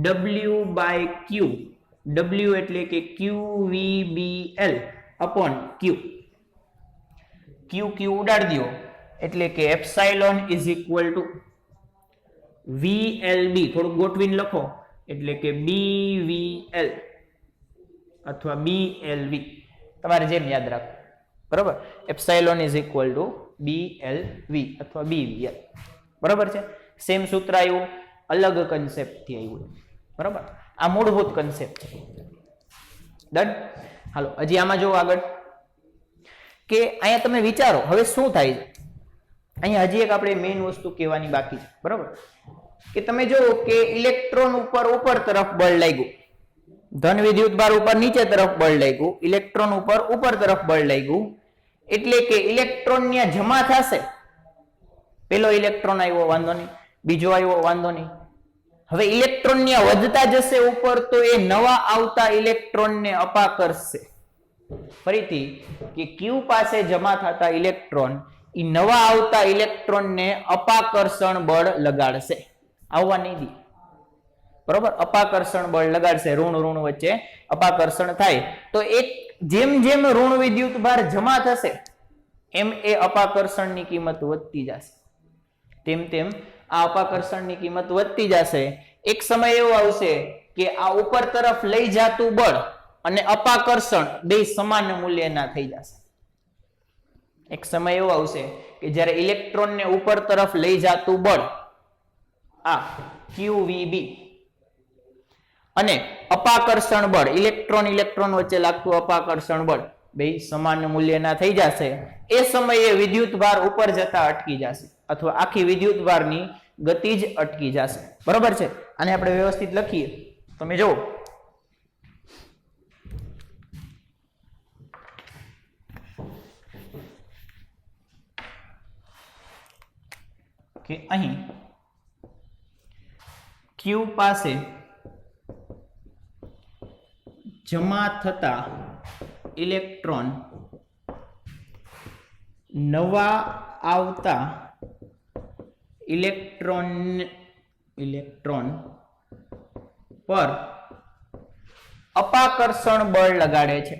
W બાય Q. W એટલે કે QVBL અપોન Q. Q ઉડાડી દો એટલે કે epsilon is equal two VLB. થોડું ગોઠવીને લખો એટલે કે BVL અથવા BLV, તમારે જેમ યાદ રાખો. બરોબર, epsilon is equal two BLV અથવા BVL. બરોબર છે, સેમ સૂત્ર આવ્યું, અલગ કન્સેપ્ટ થી આવ્યું. બરોબર, આ મૂળભૂત કન્સેપ્ટ છે. ડન. હાલો, હજી આમાં જો આગળ કે અહીંયા તમે વિચારો હવે શું થાય છે. અહીંયા હજી એક આપણે મેઇન વસ્તુ કહેવાની બાકી છે. બરોબર, કે તમે જો કે ઇલેક્ટ્રોન ઉપર તરફ બળ લાગ્યું, ધન વિદ્યુતભાર ઉપર નીચે તરફ બળ લાગ્યું, ઇલેક્ટ્રોન ઉપર તરફ બળ લાગ્યું, એટલે કે ઇલેક્ટ્રોન ત્યાં જમા થશે. પેલો ઇલેક્ટ્રોન આવ્યો, વાંધો નહીં, બીજો આવ્યો, વાંધો નહીં. હવે ઇલેક્ટ્રોન ત્યાં વધતા જશે ઉપર, તો એ નવા આવતા ઇલેક્ટ્રોનને અપાકર્ષશે. ફરીથી કે Q પાસે જમા થતા ઇલેક્ટ્રોન એ નવા આવતા ઇલેક્ટ્રોનને અપાકર્ષણ બળ લગાડશે, આવવા નહીં દે. બરોબર, અપાકર્ષણ બળ લગાડશે. ઋણ વચ્ચે અપાકર્ષણ થાય તો એક જેમ જેમ ઋણ વિદ્યુતભાર જમા થશે એમ એ અપાકર્ષણની કિંમત વધતી જશે. તેમ તેમ આ અપાકર્ષણની કિંમત વધતી જશે. એક સમય એવો આવશે કે આ ઉપર તરફ લઈ જતું બળ અને અપાકર્ષણ બે સમાન મૂલ્યના થઈ જશે. એક સમય એવો આવશે કે જ્યારે ઇલેક્ટ્રોનને ઉપર તરફ લઈ જતું બળ આ QVB અને અપાકર્ષણ બળ ઇલેક્ટ્રોન વચ્ચે લાગતું અપાકર્ષણ બળ બે સમાન મૂલ્યના થઈ જશે. એ સમયે વિદ્યુત ભાર ઉપર જતા અટકી જશે અથવા આખી વિદ્યુત ભારની ગતિ જ અટકી જશે. બરોબર છે. આને આપણે વ્યવસ્થિત લખીએ. તમે જુઓ કે અહીં Q પાસે જમા થતા ઇલેક્ટ્રોન નવા આવતા ઇલેક્ટ્રોન પર અપાકર્ષણ બળ લગાડે છે.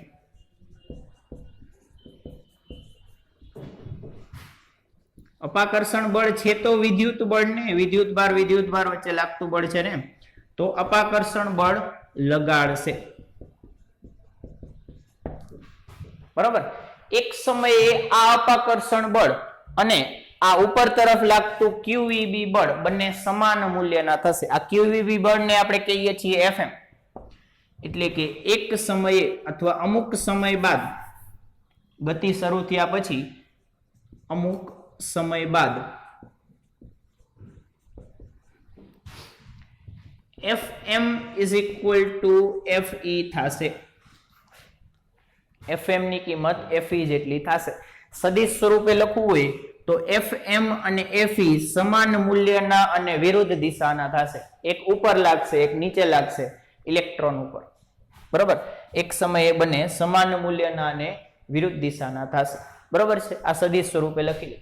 અપાકર્ષણ બળ છે તો વિદ્યુત બળ ને વિદ્યુત ભાર વચ્ચે લાગતું બળ છે ને, તો અપાકર્ષણ બળ લગાડશે. બરોબર. એક સમયે આ અપાકર્ષણ બળ અને આ ઉપર તરફ લાગતું QVB બળ બંને સમાન મૂલ્યના થશે. આ QVB બળને આપણે કહીએ છીએ FM. એટલે કે એક સમયે અથવા અમુક સમય બાદ ગતિ શરૂ થયા પછી અમુક સમય બાદ FM is equal to FE થશે. FM ની કિંમત FE જેટલી થશે. સદિશ સ્વરૂપે લખવું હોય તો FM અને FE સમાન મૂલ્યના અને વિરુદ્ધ દિશાના થશે. એક ઉપર લાગશે, એક નીચે લાગશે ઇલેક્ટ્રોન ઉપર. બરોબર. એક સમયે બંને સમાન મૂલ્યના અને વિરુદ્ધ દિશાના થશે. બરોબર છે. આ સદિશ સ્વરૂપે લખી લે.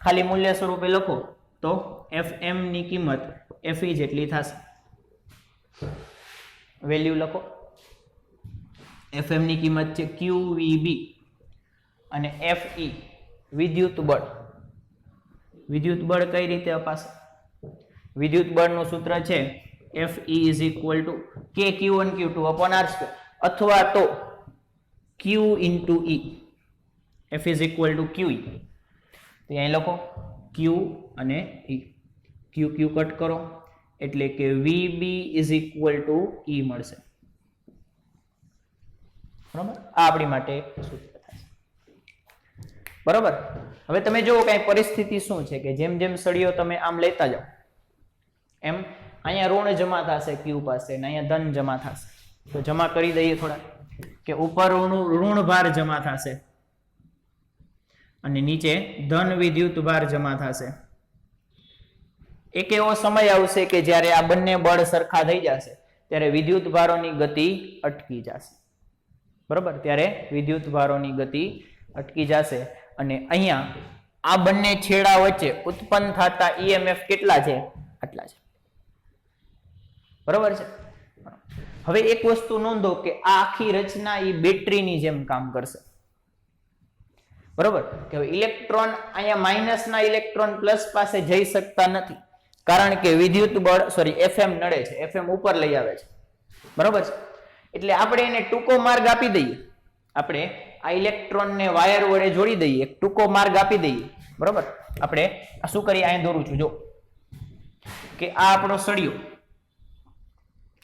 ખાલી મૂલ્ય સ્વરૂપે લખો તો FM ની કિંમત FE જેટલી થશે. વેલ્યુ લખો. FM ની કિંમત છે QVB અને FE વિદ્યુત બળ. વિદ્યુત બળ કઈ રીતે અપાશે? વિદ્યુત બળનું સૂત્ર છે FE is equal to KQ1 Q2 upon R2 અથવા તો Q into E. F is equal to QE. તો અહીં લખો Q અને E. Q કટ કરો એટલે કે VB is equal to E મળશે. બરાબર. આ આપણી માટે સૂત્ર થાય. બરાબર. હવે તમે જુઓ કઈ પરિસ્થિતિ શું છે કે જેમ જેમ સળિયો તમે આમ લેતા જાઓ એમ અહીંયા ઋણ જમા થશે Q પાસે ને અહીંયા ધન જમા થશે. તો જમા કરી દઈએ થોડા કે ઉપર ઋણ ભાર જમા થશે અને નીચે ધન વિદ્યુત ભાર જમા થશે. એક એવો સમય આવશે કે જ્યારે આ બંને બળ સરખા થઈ જશે ત્યારે વિદ્યુત ભારોની ગતિ અટકી જશે. બરોબર. ત્યારે વિદ્યુત ભારોની ગતિ અટકી જશે અને અહીંયા આ બંને છેડા વચ્ચે ઉત્પન્ન થતા EMF કેટલા છે? આટલા છે. બરોબર છે. હવે એક વસ્તુ નોંધો કે આ આખી રચના એ બેટરીની જેમ કામ કરશે. બરોબર. કે ઇલેક્ટ્રોન અહીંયા માઇનસના ઇલેક્ટ્રોન પ્લસ પાસે જઈ શકતા નથી કારણ કે વિદ્યુત બળ FM નડે છે. FM ઉપર લઈ આવે છે. બરોબર છે. એટલે આપણે એને ટૂંકો માર્ગ આપી દઈએ. આપણે આ ઇલેક્ટ્રોનને વાયર વડે જોડી દઈએ, એક ટૂંકો માર્ગ આપી દઈએ. બરોબર. આપણે આ શું કરીએ? અહીં દોરું છું જો કે આ આપણો સળિયો,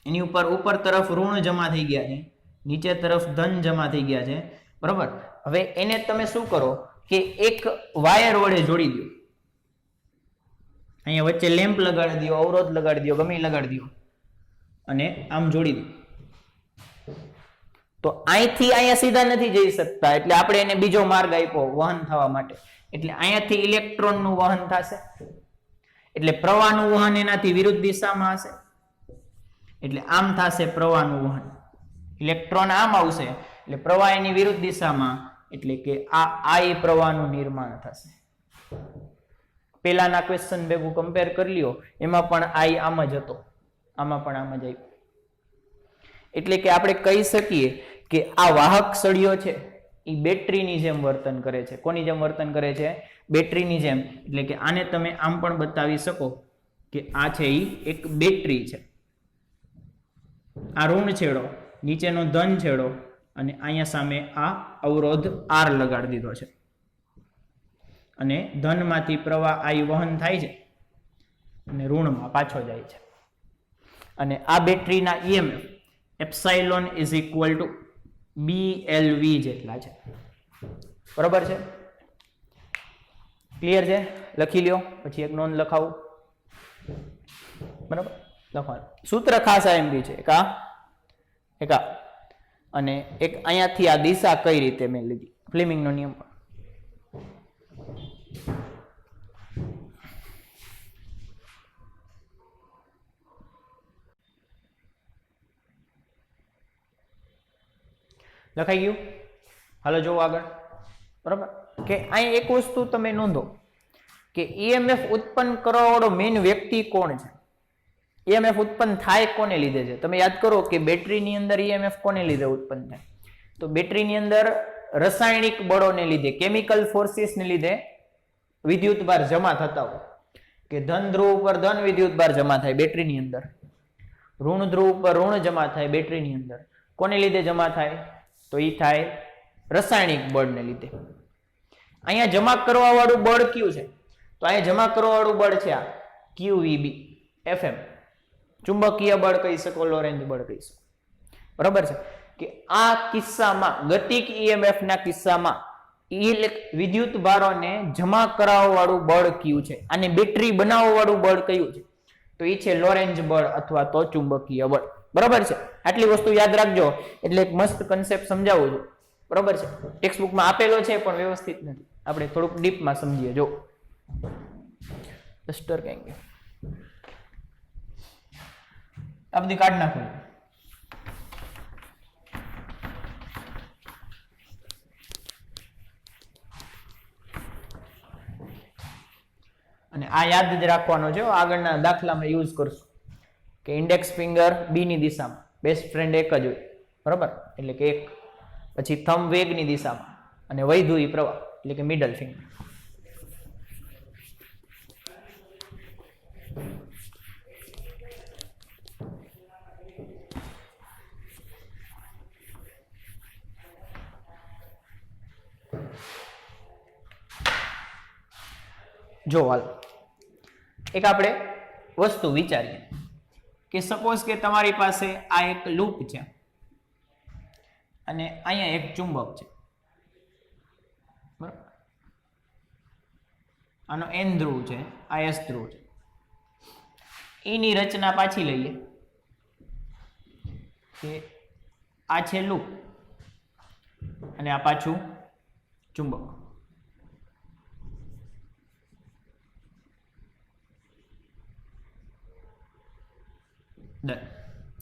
એની ઉપર તરફ ઋણ જમા થઈ ગયા છે, નીચે તરફ ધન જમા થઈ ગયા છે. બરોબર. હવે એને તમે શું કરો કે એક વાયર વડે જોડી દો. અહીંયા વચ્ચે લેમ્પ લગાડી દો, અવરોધ લગાડી દો, ગમે લગાડી દો અને આમ જોડી દો. તો અહીંથી અહીંયા સીધા નથી જઈ શકતા એટલે આપણે એને બીજો માર્ગ આપ્યો વહન થવા માટે. એટલે અહીંયાથી ઇલેક્ટ્રોનનું વહન થશે એટલે પ્રવાહનું વહન એનાથી વિરુદ્ધ દિશામાં હશે એટલે આમ થશે પ્રવાહનું વહન. ઇલેક્ટ્રોન આમ આવશે એટલે પ્રવાહ એની વિરુદ્ધ દિશામાં એટલે કે આ I પ્રવાહનું નિર્માણ થશે. પેલાના ક્વેશ્ચન ભેગું કમ્પેર કરી લ્યો, એમાં પણ I આમ જ હતો, આમાં પણ આમ જ આવ્યું. એટલે કે આપણે કહી શકીએ કે આ વાહક સળિયો છે એ બેટરીની જેમ વર્તન કરે છે. કોની જેમ વર્તન કરે છે? બેટરીની જેમ. એટલે કે આને તમે આમ પણ બતાવી શકો કે આ છે એ એક બેટરી છે, આ ઋણ છેડો, નીચેનો ધન છેડો, અને અહીંયા સામે આ અવરોધ R લગાડી દીધો છે, અને ધનમાંથી પ્રવાહ I વહન થાય છે અને ઋણમાં પાછો જાય છે, અને આ બેટરીના EMF epsilon is equal two BLV જેટલા છે. બરોબર છે? ક્લિયર છે? લખી લ્યો, પછી એક નોંધ લખાવું. બરાબર, લખવાનું સૂત્ર ખાસ એમ બી છે, એક આ અને એક અહીંયાથી આ દિશા કઈ રીતે મેં લીધી, ફ્લેમિંગનો નિયમ. લખાઈ ગયું? હાલો જોવો આગળ. બરાબર, કે અહીં એક વસ્તુ તમે નોંધો કે EMF ઉત્પન્ન કરવા વાળો મેઇન વ્યક્તિ કોણ છે? EMF ઉત્પન્ન થાય કોને લીધે છે? તમે યાદ કરો કે બેટરીની અંદર EMF કોને લીધે ઉત્પન્ન થાય? તો બેટરીની અંદર રાસાયણિક બળોને લીધે, કેમિકલ ફોર્સિસને લીધે વિદ્યુત ભાર જમા થતા હોય, કે ધન ધ્રુવ ઉપર ધન વિદ્યુત ભાર જમા થાય બેટરીની અંદર, ઋણ ધ્રુવ ઉપર ઋણ જમા થાય બેટરીની અંદર. કોને લીધે જમા થાય? તો એ થાય રાસાયણિક બળને લીધે. અહીંયા જમા કરવા વાળું બળ કયું છે? તો અહીંયા જમા કરવા વાળું બળ છે આ QVB FM. ચુંબકીય બળ કહી શકો, લોરેન્જ બળ કહી શકો. બરાબર છે? કે આ કિસ્સામાં ગતિક EMF ના કિસ્સામાં વિદ્યુત ભારોને જમા કરાવવા વાળું બળ કયું છે? આને બેટરી બનાવવા વાળું બળ કયું છે? તો એ છે લોરેન્જ બળ અથવા તો ચુંબકીય બળ. બરાબર છે? આટલી વસ્તુ યાદ રાખજો, એટલે એક મસ્ત કન્સેપ્ટ સમજાવું છું. બરાબર છે? ટેક્સ્ટબુકમાં આપેલો છે પણ વ્યવસ્થિત નથી, આપણે થોડુંક ડીપમાં સમજીએ. જો ડસ્ટર કહેંગે આ બધી કાઢ નાખો. અને આ યાદ જ રાખવાનો છે, આગળના દાખલામાં યુઝ કરશું કે ઇન્ડેક્સ ફિંગર B ની દિશામાં, બેસ્ટ ફ્રેન્ડ એક જ હોય. બરાબર, એટલે કે એક, પછી થંબ વેગની દિશામાં, અને વૈધુય પ્રવાહ એટલે કે મિડલ ફિંગર. જો હાલ એક આપણે વસ્તુ વિચારીએ કે સપોઝ કે તમારી પાસે આ એક લૂપ છે અને અહીંયા એક ચુંબક છે. બરાબર, આનો N ધ્રુવ છે, આ S ધ્રુવ છે. એની રચના પાછી લઈએ કે આ છે લૂપ અને આ પાછું ચુંબક.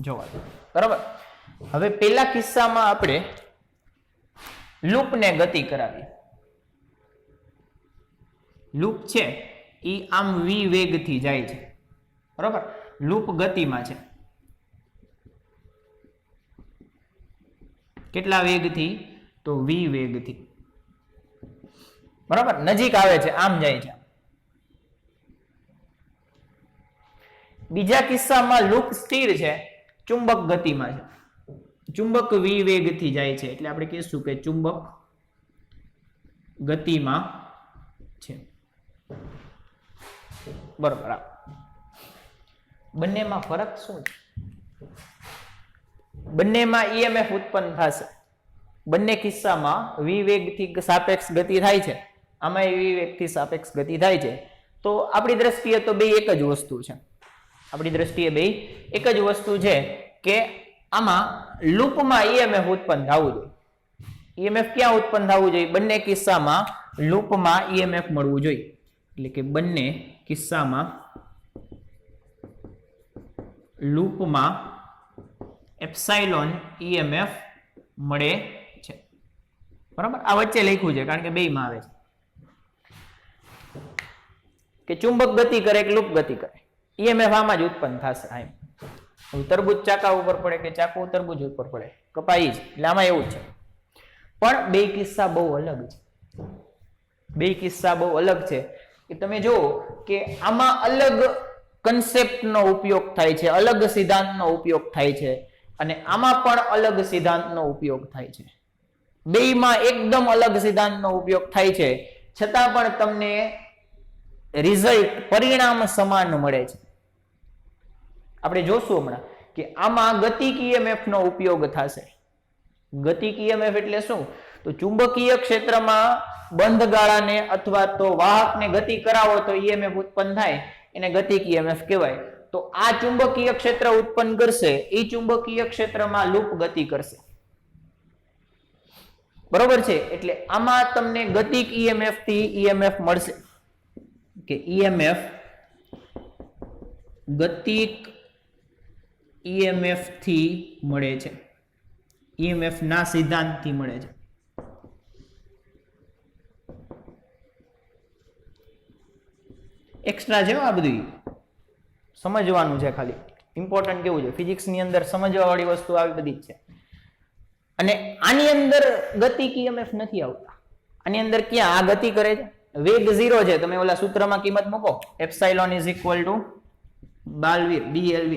જોવા. બરાબર, હવે પેલા કિસ્સામાં આપણે લૂપને ગતિ કરાવી. લૂપ છે એ આમ v વેગથી જાય છે. બરાબર, લૂપ ગતિમાં છે. કેટલા વેગથી? તો v વેગથી. બરાબર, નજીક આવે છે, આમ જાય છે. બીજા કિસ્સામાં લૂપ સ્થિર છે, ચુંબક ગતિમાં છે. ચુંબક v વેગથી જાય છે, એટલે આપણે કહીશું કે ચુંબક ગતિમાં છે. બરોબર, બંનેમાં ફરક શું છે? બંનેમાં EMF ઉત્પન્ન થશે. બંને કિસ્સામાં v વેગથી સાપેક્ષ ગતિ થાય છે, આમાં v વેગથી સાપેક્ષ ગતિ થાય છે. તો આપણી દ્રષ્ટિએ તો બે એક જ વસ્તુ છે. આપણી દ્રષ્ટિએ બે એક જ વસ્તુ છે કે આમાં લૂપમાં EMF ઉત્પન્ન થવું જોઈએ. EMF ક્યાં ઉત્પન્ન થવું જોઈએ? બંને કિસ્સામાં લૂપમાં EMF મળવું જોઈએ. એટલે કે બંને કિસ્સામાં લૂપમાં એપ્સાઇલોન EMF મળે છે. બરાબર, આ વચ્ચે લખ્યું છે કારણ કે બેયમાં આવે છે કે ચુંબક ગતિ કરે કે લૂપ ગતિ કરે, EMF આમાં જ ઉત્પન્ન થશે. તરબૂચ ચાકા ઉપર પડે કે ચાકુ તરબૂચ ઉપર પડે, કપાઈ જ, એટલે આમાં એવું જ છે. પણ બે કિસ્સા બહુ અલગ છે. બે કિસ્સા બહુ અલગ છે કે તમે જુઓ કે આમાં અલગ કન્સેપ્ટનો ઉપયોગ થાય છે, અલગ સિદ્ધાંતનો ઉપયોગ થાય છે, અને આમાં પણ અલગ સિદ્ધાંતનો ઉપયોગ થાય છે. બેયમાં એકદમ અલગ સિદ્ધાંતનો ઉપયોગ થાય છે, છતાં પણ તમને રિઝલ્ટ પરિણામ સમાન મળે છે. આપણે જોશું હમણાં કે આમાં ગતિક EMF નો ઉપયોગ થશે. ગતિક EMF એટલે શું? તો ચુંબકીય ક્ષેત્રમાં બંધ ગાળાને અથવા તો વાહકને ગતિ કરાવો તો EMF ઉત્પન્ન થાય, એને ગતિક EMF કહેવાય. તો આ ચુંબકીય ક્ષેત્ર ઉત્પન્ન કરશે, એ ચુંબકીય ક્ષેત્રમાં લૂપ ગતિ કરશે. બરોબર છે? એટલે આમાં તમને ગતિક EMF થી EMF મળશે કે EMF ગતિક EMF થી મળે છે, EMF ના સિદ્ધાંતથી મળે છે. એક્સ્ટ્રા છે આ બધું સમજવાનું છે, ખાલી ઇમ્પોર્ટન્ટ કેવું છે, ફિઝિક્સ ની અંદર સમજવા વાળી વસ્તુ આવી બધી જ છે. અને આની અંદર ગતિક EMF નથી આવતા. આની અંદર ક્યાં આ ગતિ કરે છે? વેગ 0 છે. તમે ઓલા સૂત્રમાં કિંમત મૂકો, epsilon is equal two BLV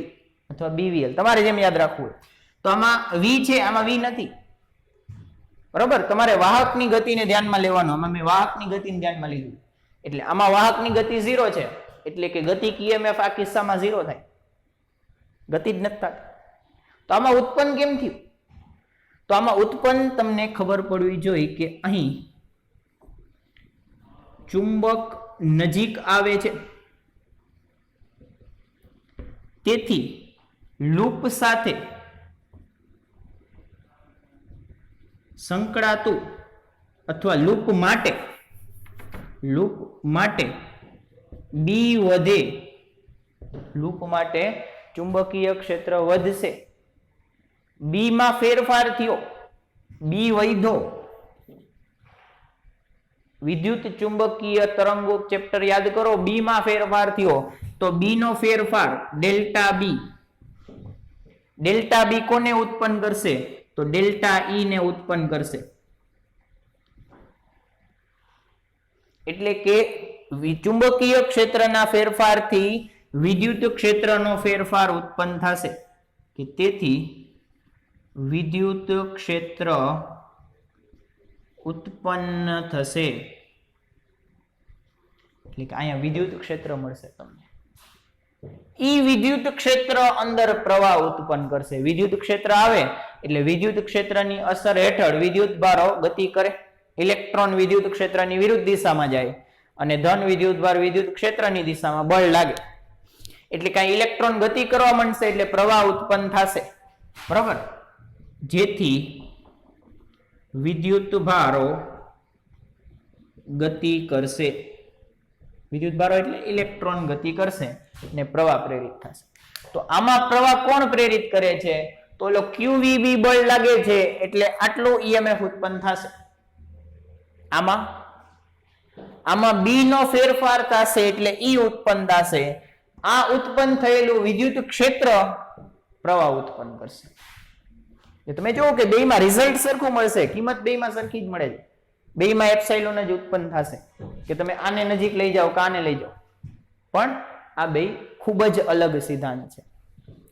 અથવા BVL, તમારે જેમ યાદ રાખવું હોય. તો આમાં V છે, આમાં V નથી. બરોબર? તમારે વાહકની ગતિને ધ્યાનમાં લેવાનો. આમાં મેં વાહકની ગતિને ધ્યાનમાં લીધું. એટલે આમાં વાહકની ગતિ 0 છે, એટલે કે ગતિક EMF આ કિસ્સામાં 0 થાય, ગતિ જ નથી થતી. તો આમાં ઉત્પન્ન કેમ થયું? તો આમાં ઉત્પન્ન તમને ખબર પડવી જોઈએ કે અહીં ચુંબક નજીક આવે છે, તેથી લૂપ સાથે સંકળાતું અથવા લૂપ માટે બી વધે, લૂપ માટે ચુંબકીય ક્ષેત્ર વધશે. બી માં ફેરફાર થયો, બી વધ્યો. વિદ્યુત ચુંબકીય તરંગો ચેપ્ટર યાદ કરો, બી માં ફેરફાર થયો, તો બી નો ફેરફાર ડેલ્ટા બી. ડેલ્ટા બી કોને ઉત્પન્ન કરશે? તો ડેલ્ટા ઈ ને ઉત્પન્ન કરશે. એટલે કે ચુંબકીય ક્ષેત્રના ફેરફારથી વિદ્યુત ક્ષેત્રનો ફેરફાર ઉત્પન્ન થશે, કે તેથી વિદ્યુત ક્ષેત્ર ઉત્પન્ન થશે. એટલે કે અહીંયા વિદ્યુત ક્ષેત્ર મળશે તમને. ઈ વિદ્યુત ક્ષેત્ર અંદર પ્રવાહ ઉત્પન્ન કરશે. વિદ્યુત ક્ષેત્ર આવે એટલે વિદ્યુત ક્ષેત્રની અસર હેઠળ વિદ્યુત ભારો ગતિ કરે. ઇલેક્ટ્રોન વિદ્યુત ક્ષેત્રની વિરુદ્ધ દિશામાં જાય અને ધન વિદ્યુત ભાર વિદ્યુત ક્ષેત્રની દિશામાં બળ લાગે. એટલે કાંઈ ઇલેક્ટ્રોન ગતિ કરવા માંડશે એટલે પ્રવાહ ઉત્પન્ન થશે. બરાબર? જેથી વિદ્યુત ભારો ગતિ કરશે. વિદ્યુત ભારો એટલે ઇલેક્ટ્રોન ગતિ કરશે ને પ્રવાહ પ્રેરિત થશે. તો આમાં પ્રવાહ કોણ પ્રેરિત કરે છે? તો ઓલો QVB બળ લાગે છે એટલે આટલું EMF ઉત્પન્ન થશે. આમાં બી નો ફેરફાર થશે એટલે ઈ ઉત્પન્ન થશે. આ ઉત્પન્ન થયેલું વિદ્યુત ક્ષેત્ર પ્રવાહ ઉત્પન્ન કરશે. તમે જુઓ કે બેયમાં રિઝલ્ટ સરખું મળશે, કિંમત બેયમાં સરખી જ મળે છે. બેયમાં એપ્સાઇલોન જ ઉત્પન્ન થશે કે તમે આને નજીક લઈ જાઓ કે આને લઈ જાઓ, પણ આ બે ખૂબ જ અલગ સિદ્ધાંત છે.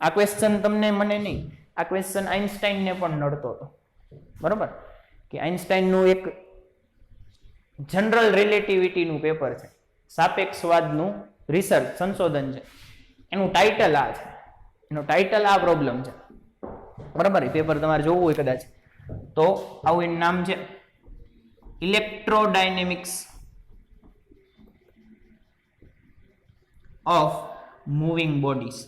આ ક્વેશ્ચન તમને મને નહીં, આ ક્વેશ્ચન આઇન્સ્ટાઈનને પણ નડતો હતો. બરોબર? કે આઇન્સ્ટાઈનનું એક જનરલ રિલેટિવિટીનું પેપર છે, સાપેક્ષવાદનું રિસર્ચ સંશોધન છે. એનું ટાઇટલ આ છે, એનું ટાઇટલ આ પ્રોબ્લેમ છે. બરાબર? એ પેપર તમારે જોવું હોય કદાચ તો આવું એનું નામ છે, ઇલેક્ટ્રોડાયનેમિક્સ ઓફ મૂવિંગ બોડીઝ.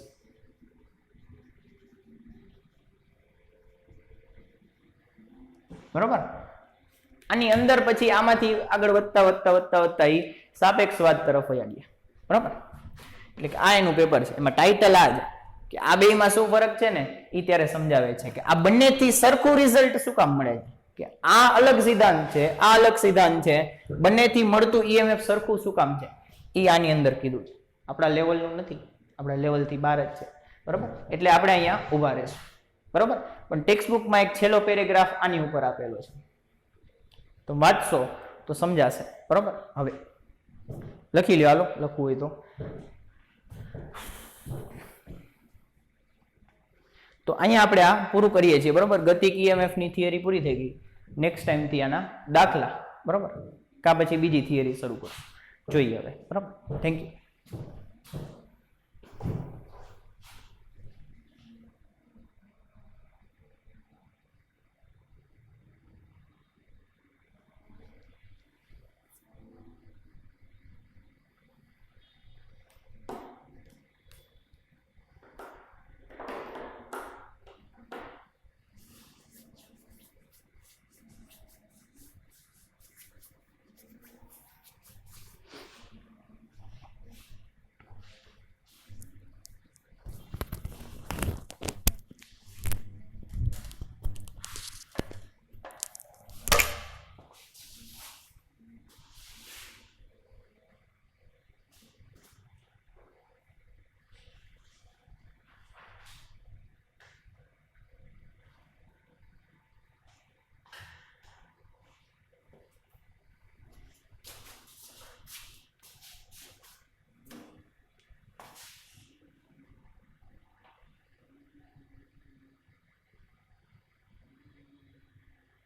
બરોબર? આની અંદર પછી આમાંથી આગળ વધતા એ સાપેક્ષવાદ તરફ આવ્યા. બરાબર? એટલે કે આ એનું પેપર છે, એમાં ટાઇટલ આ છે કે આ બેમાં શું ફરક છે ને એ ત્યારે સમજાવે છે કે આ બંનેથી સરખું રિઝલ્ટ શું કામ મળે છે. કે આ અલગ સિદ્ધાંત છે, આ અલગ સિદ્ધાંત છે, બંનેથી મળતું EMF સરખું શું કામ છે એ આની અંદર કીધું છે. આપણા લેવલનું નથી, આપણા લેવલથી બહાર જ છે. બરાબર? એટલે આપણે અહીંયા ઊભા રહેશું. બરાબર? પણ ટેક્સ્ટ બુકમાં એક છેલ્લો પેરેગ્રાફ આની ઉપર આપેલો છે, તો વાંચશો તો સમજાશે. બરાબર? હવે લખી લ્યો, હાલો લખવું હોય તો. તો અહીંયા આપણે આ પૂરું કરીએ છીએ, બરાબર. ગતિક EMF ની થિયરી પૂરી થઈ ગઈ. નેક્સ્ટ ટાઈમથી આના દાખલા, બરાબર, કા પછી બીજી થિયરી શરૂ કરો, જોઈએ હવે, બરાબર. Thank you.